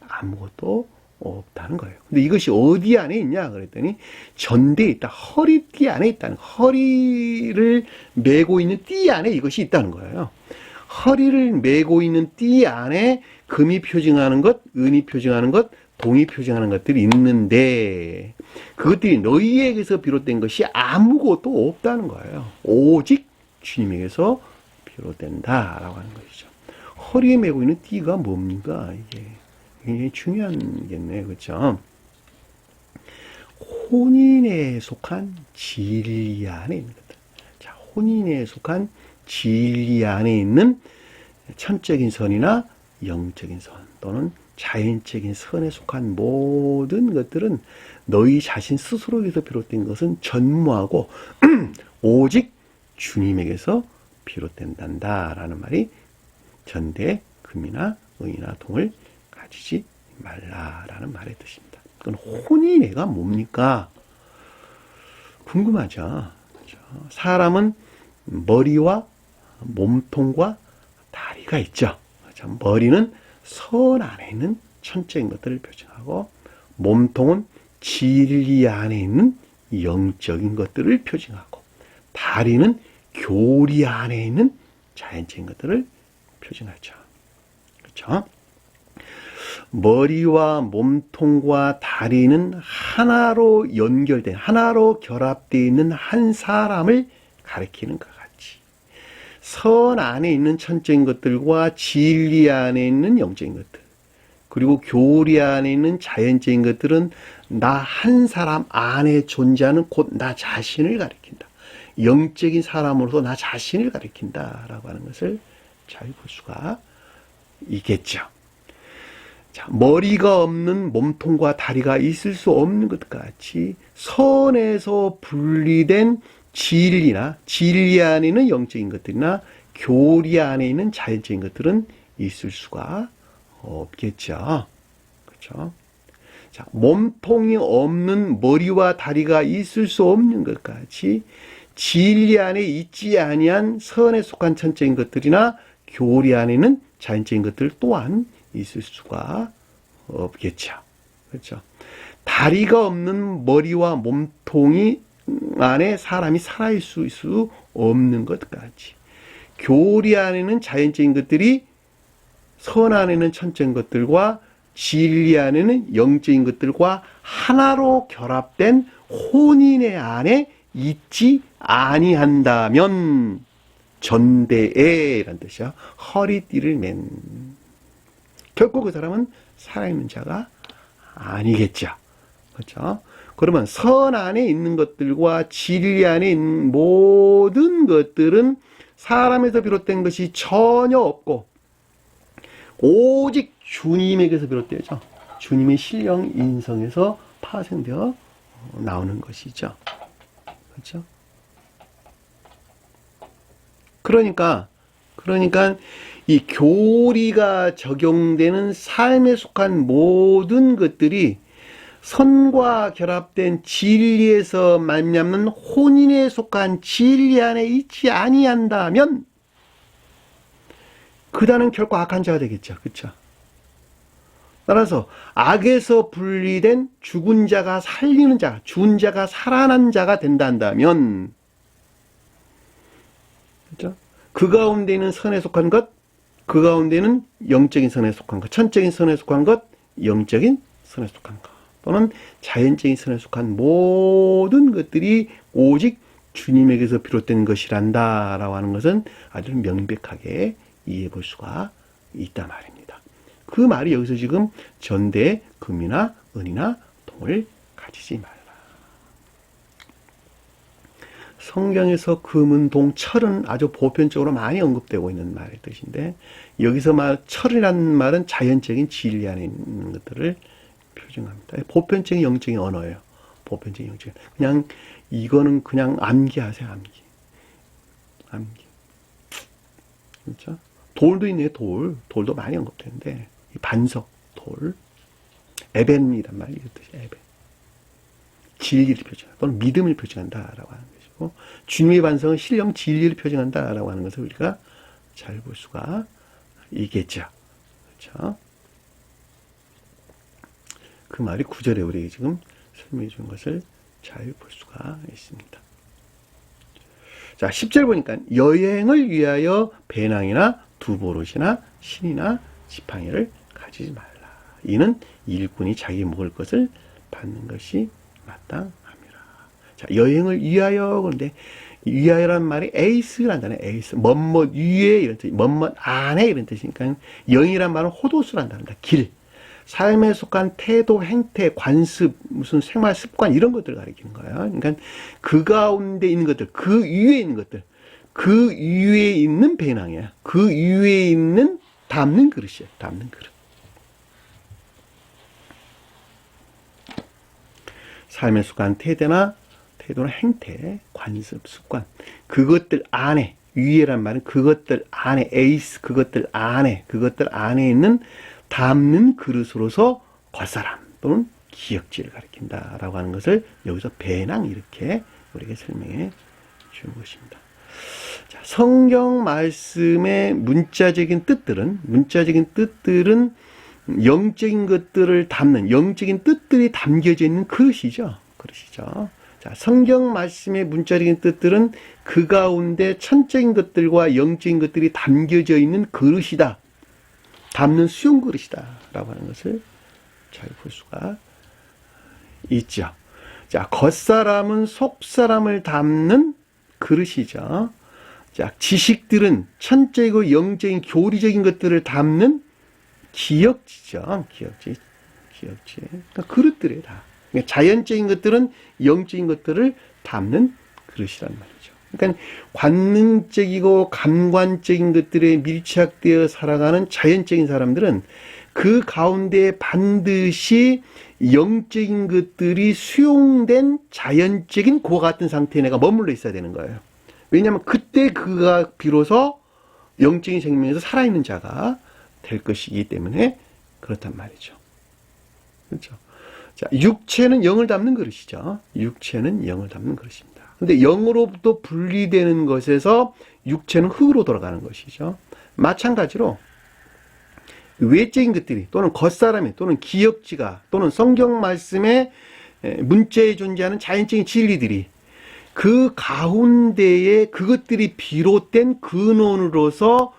아무것도 없다는 거예요. 근데 이것이 어디 안에 있냐 그랬더니 전대에 있다. 허리띠 안에 있다는, 허리를 메고 있는 띠 안에 이것이 있다는 거예요. 허리를 메고 있는 띠 안에 금이 표징하는 것, 은이 표징하는 것, 동이 표징하는 것들이 있는데 그것들이 너희에게서 비롯된 것이 아무것도 없다는 거예요. 오직 주님에게서 비롯된다라고 하는 것이죠. 허리에 메고 있는 띠가 뭡니까? 이게 굉장히 중요한 게네, 그렇죠? 혼인에 속한 진리 안에 있는 것들. 자, 혼인에 속한 진리 안에 있는 천적인 선이나 영적인 선 또는 자연적인 선에 속한 모든 것들은 너희 자신 스스로에게서 비롯된 것은 전무하고 오직 주님에게서 비롯된단다라는 말이 전대 금이나 은이나 동을 가지지 말라라는 말의 뜻입니다. 그건 혼인애가 뭡니까? 궁금하죠? 그렇죠? 사람은 머리와 몸통과 다리가 있죠. 그렇죠? 머리는 선 안에 있는 천적인 것들을 표징하고 몸통은 진리 안에 있는 영적인 것들을 표징하고 다리는 교리 안에 있는 자연적인 것들을 표징하죠. 그렇죠? 머리와 몸통과 다리는 하나로 연결된, 하나로 결합되어 있는 한 사람을 가리키는 것 같이 선 안에 있는 천적인 것들과 진리 안에 있는 영적인 것들 그리고 교리 안에 있는 자연적인 것들은 나 한 사람 안에 존재하는 곧 나 자신을 가리킨다. 영적인 사람으로서 나 자신을 가리킨다라고 하는 것을 잘 볼 수가 있겠죠. 자, 머리가 없는 몸통과 다리가 있을 수 없는 것 같이 선에서 분리된 진리나 진리 안에 있는 영적인 것들이나 교리 안에 있는 자연적인 것들은 있을 수가 없겠죠. 그렇죠? 자, 몸통이 없는 머리와 다리가 있을 수 없는 것 같이 진리 안에 있지 아니한 선에 속한 천적인 것들이나 교리 안에 있는 자연적인 것들 또한 있을 수가 없겠죠. 그렇죠. 다리가 없는 머리와 몸통이 안에 사람이 살아있을 수 없는 것 같이 교리 안에는 자연적인 것들이 선 안에는 천적인 것들과 진리 안에는 영적인 것들과 하나로 결합된 혼인의 안에 있지 아니한다면 전대에라는 뜻이야. 허리띠를 맨 결코 그 사람은 살아있는 자가 아니겠죠. 그렇죠? 그러면 선 안에 있는 것들과 진리 안에 있는 모든 것들은 사람에서 비롯된 것이 전혀 없고 오직 주님에게서 비롯되죠. 주님의 신령 인성에서 파생되어 나오는 것이죠. 그렇죠? 그러니까 이 교리가 적용되는 삶에 속한 모든 것들이 선과 결합된 진리에서 말미암는 혼인에 속한 진리 안에 있지 아니한다면 그다는 결코 악한 자가 되겠죠. 그렇죠? 따라서 악에서 분리된 죽은 자가 살리는 자, 죽은 자가 살아난 자가 된다 한다면, 그렇죠? 그 가운데는 선에 속한 것, 그 가운데는 영적인 선에 속한 것, 천적인 선에 속한 것, 영적인 선에 속한 것, 또는 자연적인 선에 속한 모든 것들이 오직 주님에게서 비롯된 것이란다라고 하는 것은 아주 명백하게 이해해 볼 수가 있단 말입니다. 그 말이 여기서 지금 전대 금이나 은이나 동을 가지지 말라. 성경에서 금은 동, 철은 아주 보편적으로 많이 언급되고 있는 말의 뜻인데, 여기서 철이라는 말은 자연적인 진리 안에 있는 것들을 표준합니다. 보편적인 영적인 언어예요. 보편적인 영적인. 그냥 이거는 그냥 암기하세요. 암기. 그렇죠? 돌도 있네요. 돌도 많이 언급되는데, 반석, 돌, 에벤이란 말이 뜻이 에벤. 진리를 표현한다. 또는 믿음을 표현한다라고 하는 것이고, 주님의 반성은 신령 진리를 표현한다라고 하는 것을 우리가 잘 볼 수가 있겠죠. 그렇죠? 그 말이 9절에 우리에게 지금 설명해 준 것을 잘 볼 수가 있습니다. 자, 10절 보니까 여행을 위하여 배낭이나 두보롯이나 신이나 지팡이를 가지지 말라. 이는 일꾼이 자기 먹을 것을 받는 것이 마땅함이라. 자, 여행을 위하여. 그런데 위하여란 말이 에이스란다네. 에이스. 뭐뭐 위에 이런 뜻, 뭐뭐 안에 이런 뜻이니까 여행이란 말은 호도수란다는 길. 삶에 속한 태도, 행태, 관습, 무슨 생활 습관 이런 것들을 가리키는 거예요. 그러니까 그 가운데 있는 것들, 그 위에 있는 것들, 그 위에 있는 배낭이야. 그 위에 있는 담는 그릇이야. 담는 그릇. 삶에 속한 태도나 행태, 관습, 습관, 그것들 안에, 위에란 말은 그것들 안에, 에이스, 그것들 안에 있는 담는 그릇으로서 겉사람 또는 기역지를 가리킨다라고 하는 것을 여기서 배낭 이렇게 우리에게 설명해 주는 것입니다. 자, 성경 말씀의 문자적인 뜻들은 영적인 것들을 담는, 영적인 뜻들이 담겨져 있는 그릇이죠. 자, 성경 말씀의 문자적인 뜻들은 그 가운데 천적인 것들과 영적인 것들이 담겨져 있는 그릇이다. 담는 수용 그릇이다. 라고 하는 것을 잘 볼 수가 있죠. 자, 겉사람은 속사람을 담는 그릇이죠. 자, 지식들은 천적이고 영적인 교리적인 것들을 담는 기역지죠. 기역지. 그러니까 그릇들이에요, 다. 그러니까 자연적인 것들은 영적인 것들을 담는 그릇이란 말이죠. 그러니까 관능적이고 감관적인 것들에 밀착되어 살아가는 자연적인 사람들은 그 가운데 반드시 영적인 것들이 수용된 자연적인 그와 같은 상태에 내가 머물러 있어야 되는 거예요. 왜냐하면 그때 그가 비로소 영적인 생명에서 살아있는 자가 될 것이기 때문에 그렇단 말이죠. 그렇죠? 자, 육체는 영을 담는 그릇이죠. 육체는 영을 담는 그릇입니다. 근데 영으로부터 분리되는 것에서 육체는 흙으로 돌아가는 것이죠. 마찬가지로 외적인 것들이 또는 겉사람이 또는 기역지가 또는 성경 말씀의 문자에 존재하는 자연적인 진리들이 그 가운데에 그것들이 비롯된 근원으로서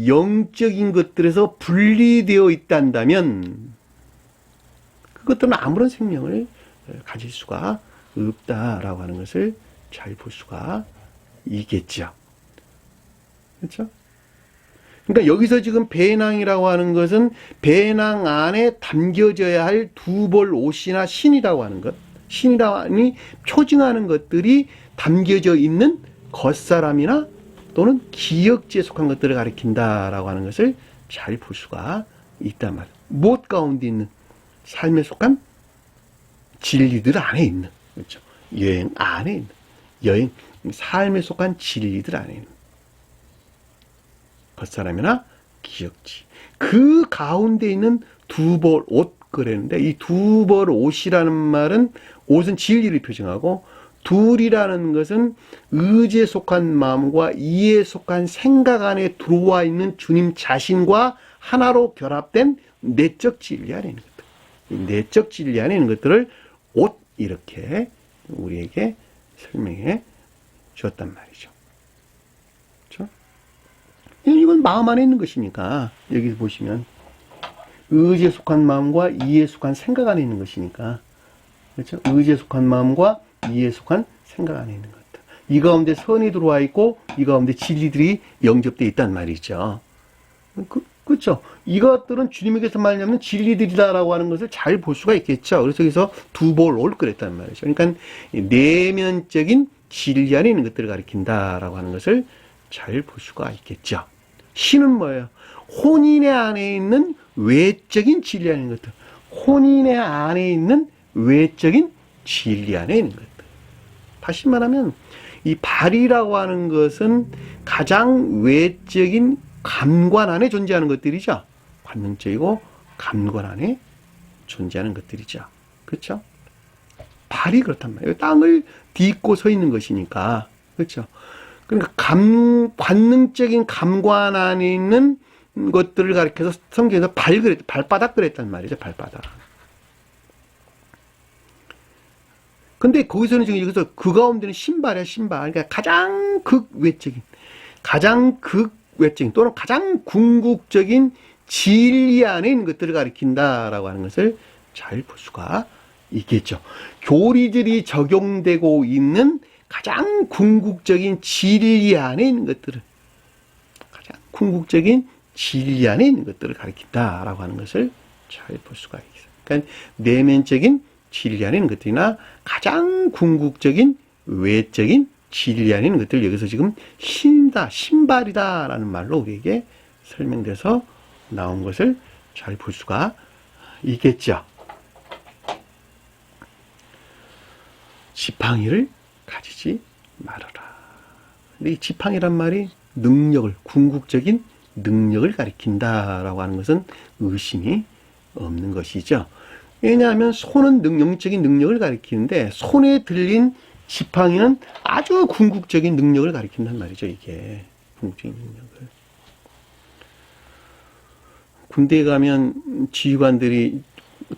영적인 것들에서 분리되어 있단다면 그것들은 아무런 생명을 가질 수가 없다라고 하는 것을 잘 볼 수가 있겠죠. 그렇죠? 그러니까 여기서 지금 배낭이라고 하는 것은 배낭 안에 담겨져야 할 두 벌 옷이나 신이라고 하는 것, 신이라니 표징하는 것들이 담겨져 있는 겉사람이나 또는 기역지에 속한 것들을 가리킨다라고 하는 것을 잘 볼 수가 있단 말이에요. 무엇 가운데 있는 삶에 속한 진리들 안에 있는, 그렇죠? 여행 안에 있는, 삶에 속한 진리들 안에 있는 겉사람이나 기역지. 그 가운데 있는 두 벌 옷, 거라는데, 이 두 벌 옷이라는 말은, 옷은 진리를 표정하고, 둘이라는 것은 의지에 속한 마음과 이에 속한 생각 안에 들어와 있는 주님 자신과 하나로 결합된 내적 진리 안에 있는 것들. 이 내적 진리 안에 있는 것들을 옷, 이렇게 우리에게 설명해 주었단 말이죠. 그렇죠? 이건 마음 안에 있는 것이니까, 여기서 보시면 의지에 속한 마음과 이에 속한 생각 안에 있는 것이니까, 그렇죠? 의지에 속한 마음과 이에 속한 생각 안에 있는 것들. 이 가운데 선이 들어와 있고, 이 가운데 진리들이 영접되어 있단 말이죠. 그렇죠? 이것들은 주님에게서 말하면 진리들이다라고 하는 것을 잘 볼 수가 있겠죠. 그래서 여기서 두 볼 올 그랬단 말이죠. 그러니까 내면적인 진리 안에 있는 것들을 가리킨다라고 하는 것을 잘 볼 수가 있겠죠. 신은 뭐예요? 혼인의 안에 있는 외적인 진리 안에 있는 것들. 혼인의 안에 있는 외적인 진리 안에 있는 것들. 다시 말하면 이 발이라고 하는 것은 가장 외적인 감관 안에 존재하는 것들이죠. 관능적이고 감관 안에 존재하는 것들이죠. 그렇죠? 발이 그렇단 말이에요. 땅을 딛고 서 있는 것이니까. 그렇죠? 그러니까 관능적인 감관 안에 있는 것들을 가리켜서 성경에서 발바닥 그랬단 말이죠. 발바닥. 근데 거기서는 지금 여기서 그 가운데는 신발이야, 신발. 그러니까 가장 극외적인 또는 가장 궁극적인 진리 안에 있는 것들을 가리킨다라고 하는 것을 잘 볼 수가 있겠죠. 교리들이 적용되고 있는 가장 궁극적인 진리 안에 있는 것들을, 가장 궁극적인 진리 안에 있는 것들을 가리킨다라고 하는 것을 잘 볼 수가 있어요. 그러니까 내면적인 진리 안에 있는 것들이나 가장 궁극적인 외적인 진리 안에 있는 것들, 여기서 지금 신이다, 신발이다 라는 말로 우리에게 설명돼서 나온 것을 잘 볼 수가 있겠죠. 지팡이를 가지지 말아라. 근데 이 지팡이란 말이 능력을, 궁극적인 능력을 가리킨다라고 하는 것은 의심이 없는 것이죠. 왜냐하면 손은 영적인 능력을 가리키는데, 손에 들린 지팡이는 아주 궁극적인 능력을 가리킨단 말이죠. 이게 궁극적인 능력을. 군대에 가면 지휘관들이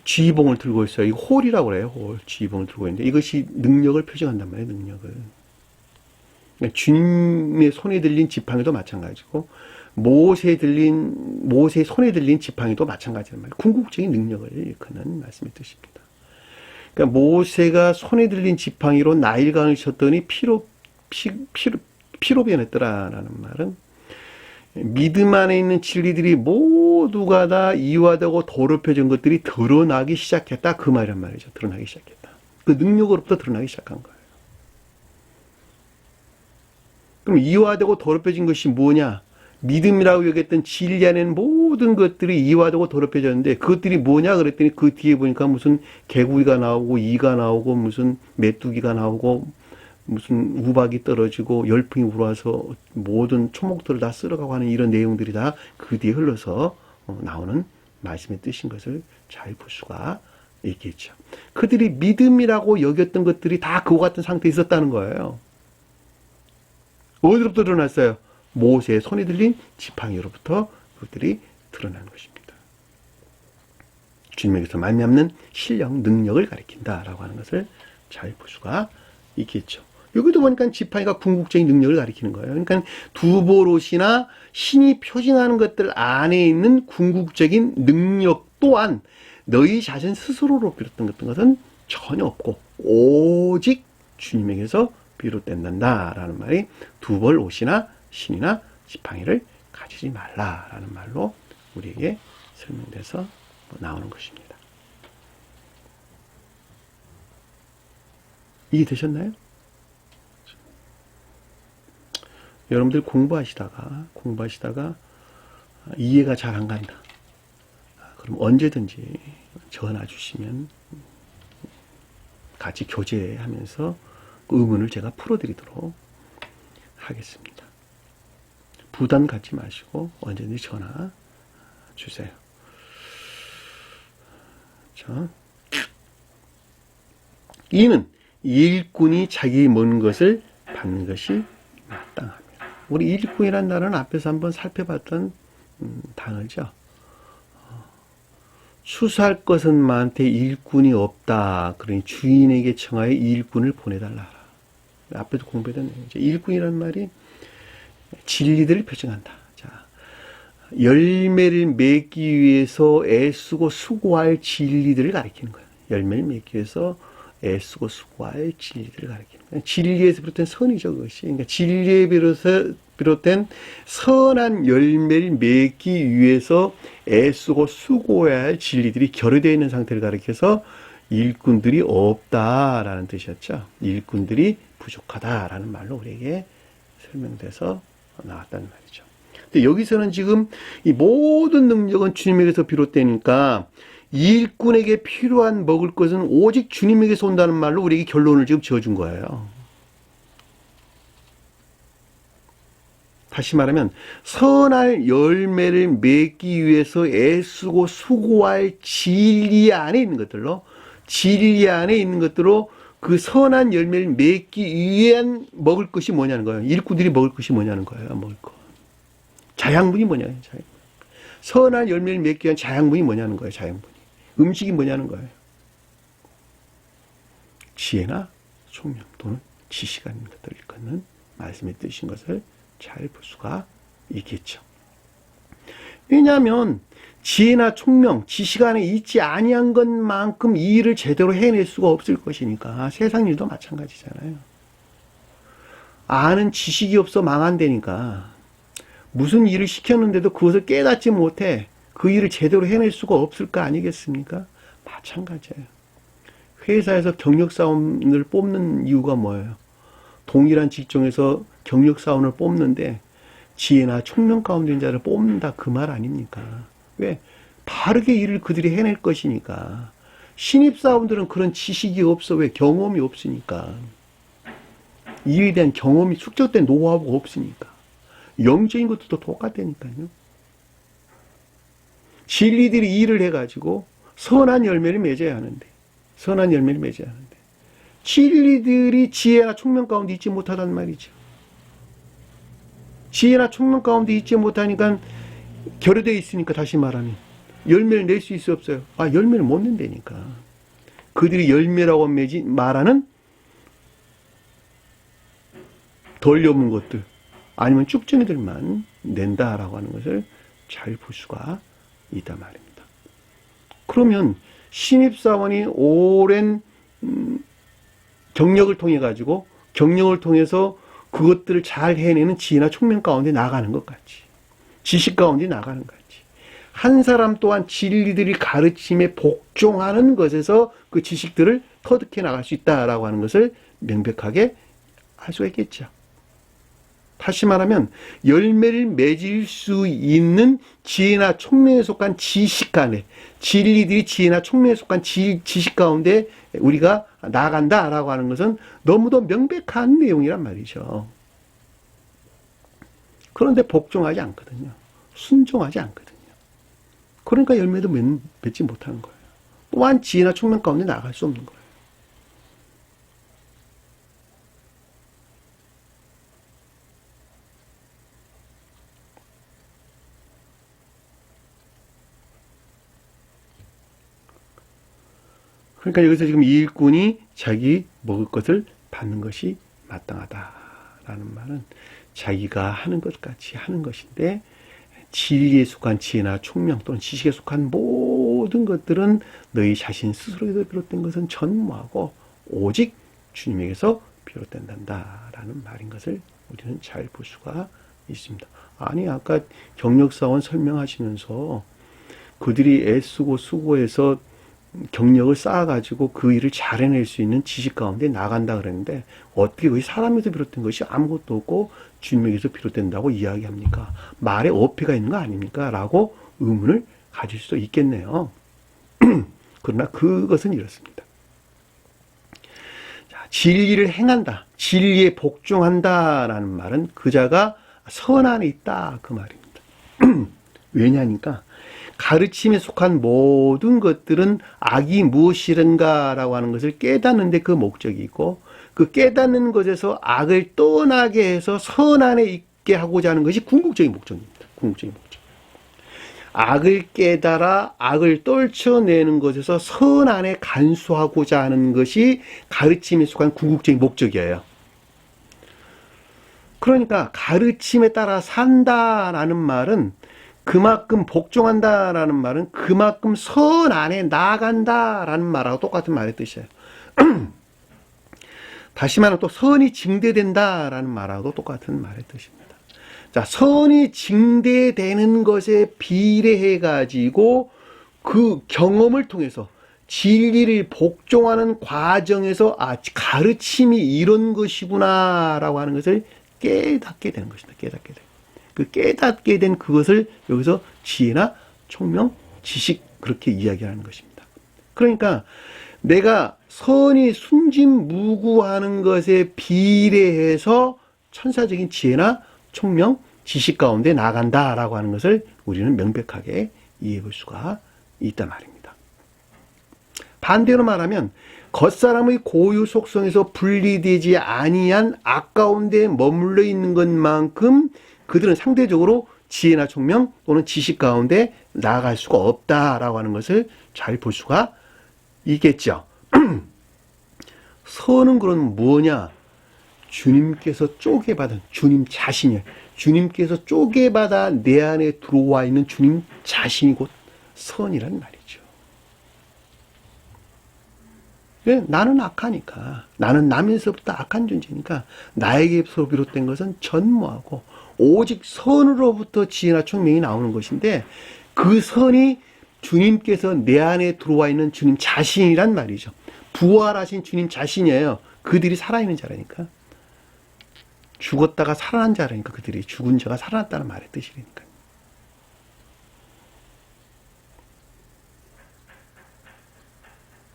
지휘봉을 들고 있어요. 이거 홀이라고 그래요. 홀. 지휘봉을 들고 있는데 이것이 능력을 표정한단 말이에요. 능력을. 그러니까 주님의 손에 들린 지팡이도 마찬가지고, 모세의 손에 들린 지팡이도 마찬가지란 말이에요. 궁극적인 능력을 일컫는 말씀의 뜻입니다. 그러니까 모세가 손에 들린 지팡이로 나일강을 쳤더니 피로 변했더라라는 말은, 믿음 안에 있는 진리들이 모두가 다 이화되고 더럽혀진 것들이 드러나기 시작했다, 그 말이란 말이죠. 드러나기 시작했다. 그 능력으로부터 드러나기 시작한 거예요. 그럼 이화되고 더럽혀진 것이 뭐냐? 믿음이라고 여겼던 진리 안에는 모든 것들이 이화되고 더럽혀졌는데, 그것들이 뭐냐 그랬더니 그 뒤에 보니까 무슨 개구리가 나오고 이가 나오고 무슨 메뚜기가 나오고 무슨 우박이 떨어지고 열풍이 불어와서 모든 초목들을 다 쓸어가고 하는 이런 내용들이 다 그 뒤에 흘러서 나오는 말씀의 뜻인 것을 잘 볼 수가 있겠죠. 그들이 믿음이라고 여겼던 것들이 다 그와 같은 상태에 있었다는 거예요. 어디로부터 드러났어요? 모세의 손에 들린 지팡이로부터 그들이 드러나는 것입니다. 주님에게서 말미암는 실력, 능력을 가리킨다라고 하는 것을 잘 볼 수가 있겠죠. 여기도 보니까 지팡이가 궁극적인 능력을 가리키는 거예요. 그러니까 두보롯이나 신이 표징하는 것들 안에 있는 궁극적인 능력 또한 너희 자신 스스로로 비롯된 것은 전혀 없고 오직 주님에게서 비롯된다라는 말이 두벌 옷이나 신이나 지팡이를 가지지 말라라는 말로 우리에게 설명돼서 나오는 것입니다. 이해되셨나요? 여러분들 공부하시다가 이해가 잘 안 간다. 그럼 언제든지 전화 주시면 같이 교제하면서 의문을 제가 풀어드리도록 하겠습니다. 부담 갖지 마시고 언제든지 전화 주세요. 자, 이는 일꾼이 자기 먹는 것을 받는 것이 마땅하며. 우리 일꾼이란 단어는 앞에서 한번 살펴봤던 단어죠. 추수할 것은 많되 일꾼이 없다. 그러니 주인에게 청하여 일꾼을 보내달라. 앞에도 공부했던 내용이죠. 일꾼이란 말이 진리들을 표정한다. 자, 열매를 맺기 위해서 애쓰고 수고할 진리들을 가리키는 거예요. 열매를 맺기 위해서 애쓰고 수고할 진리들을 가리키는 거예요. 진리에서 비롯된 선이죠, 그것이. 그러니까 진리에 비롯된 선한 열매를 맺기 위해서 애쓰고 수고해야 할 진리들이 결여되어 있는 상태를 가리켜서 일꾼들이 없다라는 뜻이었죠. 일꾼들이 부족하다라는 말로 우리에게 설명돼서 나왔단 말이죠. 근데 여기서는 지금 이 모든 능력은 주님에게서 비롯되니까 일꾼에게 필요한 먹을 것은 오직 주님에게서 온다는 말로 우리에게 결론을 지금 지어준 거예요. 다시 말하면 선할 열매를 맺기 위해서 애쓰고 수고할 진리 안에 있는 것들로 그 선한 열매를 맺기 위한 먹을 것이 뭐냐는 거예요. 일꾼들이 먹을 것이 뭐냐는 거예요. 먹을 것. 자양분이 뭐냐는 거예요. 선한 열매를 맺기 위한 자양분이 뭐냐는 거예요. 자양분이. 음식이 뭐냐는 거예요. 지혜나 총명 또는 지식 아닌 것들을 일컫는 말씀의 뜻인 것을 잘 볼 수가 있겠죠. 왜냐하면 지혜나 총명, 지식 안에 있지 아니한 것만큼 이 일을 제대로 해낼 수가 없을 것이니까. 세상 일도 마찬가지잖아요. 아는 지식이 없어 망한다니까. 무슨 일을 시켰는데도 그것을 깨닫지 못해 그 일을 제대로 해낼 수가 없을 거 아니겠습니까? 마찬가지예요. 회사에서 경력사원을 뽑는 이유가 뭐예요? 동일한 직종에서 경력사원을 뽑는데 지혜나 총명 가운데 있는 자를 뽑는다 그 말 아닙니까? 왜? 바르게 일을 그들이 해낼 것이니까. 신입사원들은 그런 지식이 없어. 왜? 경험이 없으니까. 이에 대한 경험이 축적된 노하우가 없으니까. 영적인 것도 똑같다니까요. 진리들이 일을 해가지고 선한 열매를 맺어야 하는데 진리들이 지혜나 총명 가운데 있지 못하단 말이죠. 지혜나 총명 가운데 있지 못하니까 결여되어 있으니까 다시 말하면 열매를 낼 수 있어 없어요? 열매를 못 낸다니까. 그들이 열매라고 말하는 덜 여문 것들 아니면 쭉정이들만 낸다라고 하는 것을 잘 볼 수가 있단 말입니다. 그러면 신입사원이 오랜 경력을 통해서 그것들을 잘 해내는 지혜나 총명 가운데 나가는 것 같이, 지식 가운데 나가는 것 같이, 한 사람 또한 진리들이 가르침에 복종하는 것에서 그 지식들을 터득해 나갈 수 있다라고 하는 것을 명백하게 할 수가 있겠죠. 다시 말하면 열매를 맺을 수 있는 지혜나 총명에 속한 지식 간에, 진리들이 지혜나 총명에 속한 지식 가운데 우리가 나간다라고 하는 것은 너무도 명백한 내용이란 말이죠. 그런데 복종하지 않거든요. 순종하지 않거든요. 그러니까 열매도 맺지 못하는 거예요. 또한 지혜나 총명 가운데 나갈 수 없는 거예요. 그러니까 여기서 지금 이 일꾼이 자기 먹을 것을 받는 것이 마땅하다라는 말은 자기가 하는 것 같이 하는 것인데, 진리에 속한 지혜나 총명 또는 지식에 속한 모든 것들은 너희 자신 스스로에서 비롯된 것은 전무하고 오직 주님에게서 비롯된다라는 말인 것을 우리는 잘 볼 수가 있습니다. 아니, 아까 경력사원 설명하시면서 그들이 애쓰고 수고해서 경력을 쌓아가지고 그 일을 잘 해낼 수 있는 지식 가운데 나간다 그랬는데 어떻게 그 사람에서 비롯된 것이 아무것도 없고 주님에게서 비롯된다고 이야기합니까? 말에 어폐가 있는 거 아닙니까? 라고 의문을 가질 수도 있겠네요. 그러나 그것은 이렇습니다. 자, 진리를 행한다, 진리에 복종한다라는 말은 그 자가 선 안에 있다 그 말입니다. 왜냐니까 가르침에 속한 모든 것들은 악이 무엇이든가라고 하는 것을 깨닫는 데 그 목적이 있고, 그 깨닫는 것에서 악을 떠나게 해서 선 안에 있게 하고자 하는 것이 궁극적인 목적입니다. 궁극적인 목적. 악을 깨달아 악을 떨쳐내는 것에서 선 안에 간수하고자 하는 것이 가르침에 속한 궁극적인 목적이에요. 그러니까 가르침에 따라 산다라는 말은, 그만큼 복종한다라는 말은 그만큼 선 안에 나아간다라는 말하고 똑같은 말의 뜻이에요. 다시 말하면 또 선이 증대된다라는 말하고 똑같은 말의 뜻입니다. 자, 선이 증대되는 것에 비례해 가지고 그 경험을 통해서 진리를 복종하는 과정에서 가르침이 이런 것이구나라고 하는 것을 깨닫게 되는 것입니다. 깨닫게 돼. 그 깨닫게 된 그것을 여기서 지혜나 총명, 지식 그렇게 이야기하는 것입니다. 그러니까 내가 선이 순진무구하는 것에 비례해서 천사적인 지혜나 총명, 지식 가운데 나간다라고 하는 것을 우리는 명백하게 이해해 볼 수가 있단 말입니다. 반대로 말하면 겉사람의 고유 속성에서 분리되지 아니한 악 가운데 머물러 있는 것만큼 그들은 상대적으로 지혜나 총명 또는 지식 가운데 나아갈 수가 없다라고 하는 것을 잘 볼 수가 있겠죠. 선은 그럼 뭐냐? 주님께서 쪼개받은 주님 자신이에요. 주님께서 쪼개받아 내 안에 들어와 있는 주님 자신이 곧 선이란 말이죠. 왜? 나는 악하니까. 나는 나면서부터 악한 존재니까 나에게서 비롯된 것은 전무하고 오직 선으로부터 지혜나 총명이 나오는 것인데, 그 선이 주님께서 내 안에 들어와 있는 주님 자신이란 말이죠. 부활하신 주님 자신이에요. 그들이 살아있는 자라니까. 죽었다가 살아난 자라니까. 그들이 죽은 자가 살아났다는 말의 뜻이니까.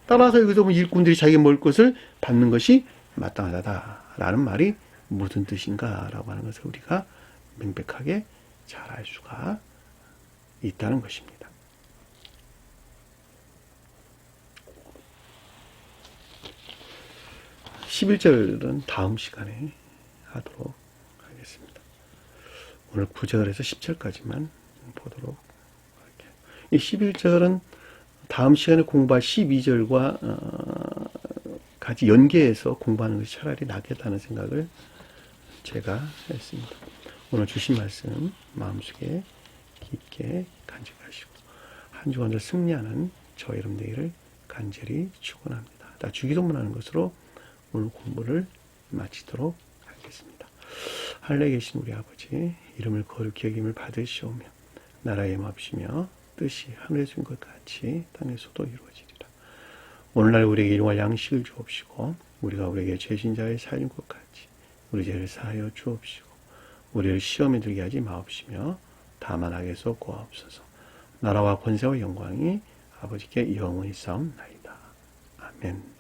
따라서 여기서 보면 일꾼들이 자기 먹을 것을 받는 것이 마땅하다라는 말이 무슨 뜻인가라고 하는 것을 우리가 명백하게 잘 알 수가 있다는 것입니다. 11절은 다음 시간에 하도록 하겠습니다. 오늘 9절에서 10절까지만 보도록 할게요. 이 11절은 다음 시간에 공부할 12절과 같이 연계해서 공부하는 것이 차라리 낫겠다는 생각을 제가 했습니다. 오늘 주신 말씀 마음속에 깊게 간직하시고 한 주간을 승리하는 저 여러분 되기를 간절히 축원합니다. 다 주기도문하는 것으로 오늘 공부를 마치도록 하겠습니다. 하늘에 계신 우리 아버지, 이름을 거룩히 여김을 받으시오며 나라의 마옵시며 뜻이 하늘에서 인 것 같이 땅에서도 이루어지리라. 오늘날 우리에게 일용할 양식을 주옵시고 우리가 우리에게 죄진 자의 사인 것 같이 우리 죄를 사하여 주옵시고 우리를 시험에 들게 하지 마옵시며 다만 악에서 구하옵소서. 나라와 권세와 영광이 아버지께 영원히 싸움나이다. 아멘.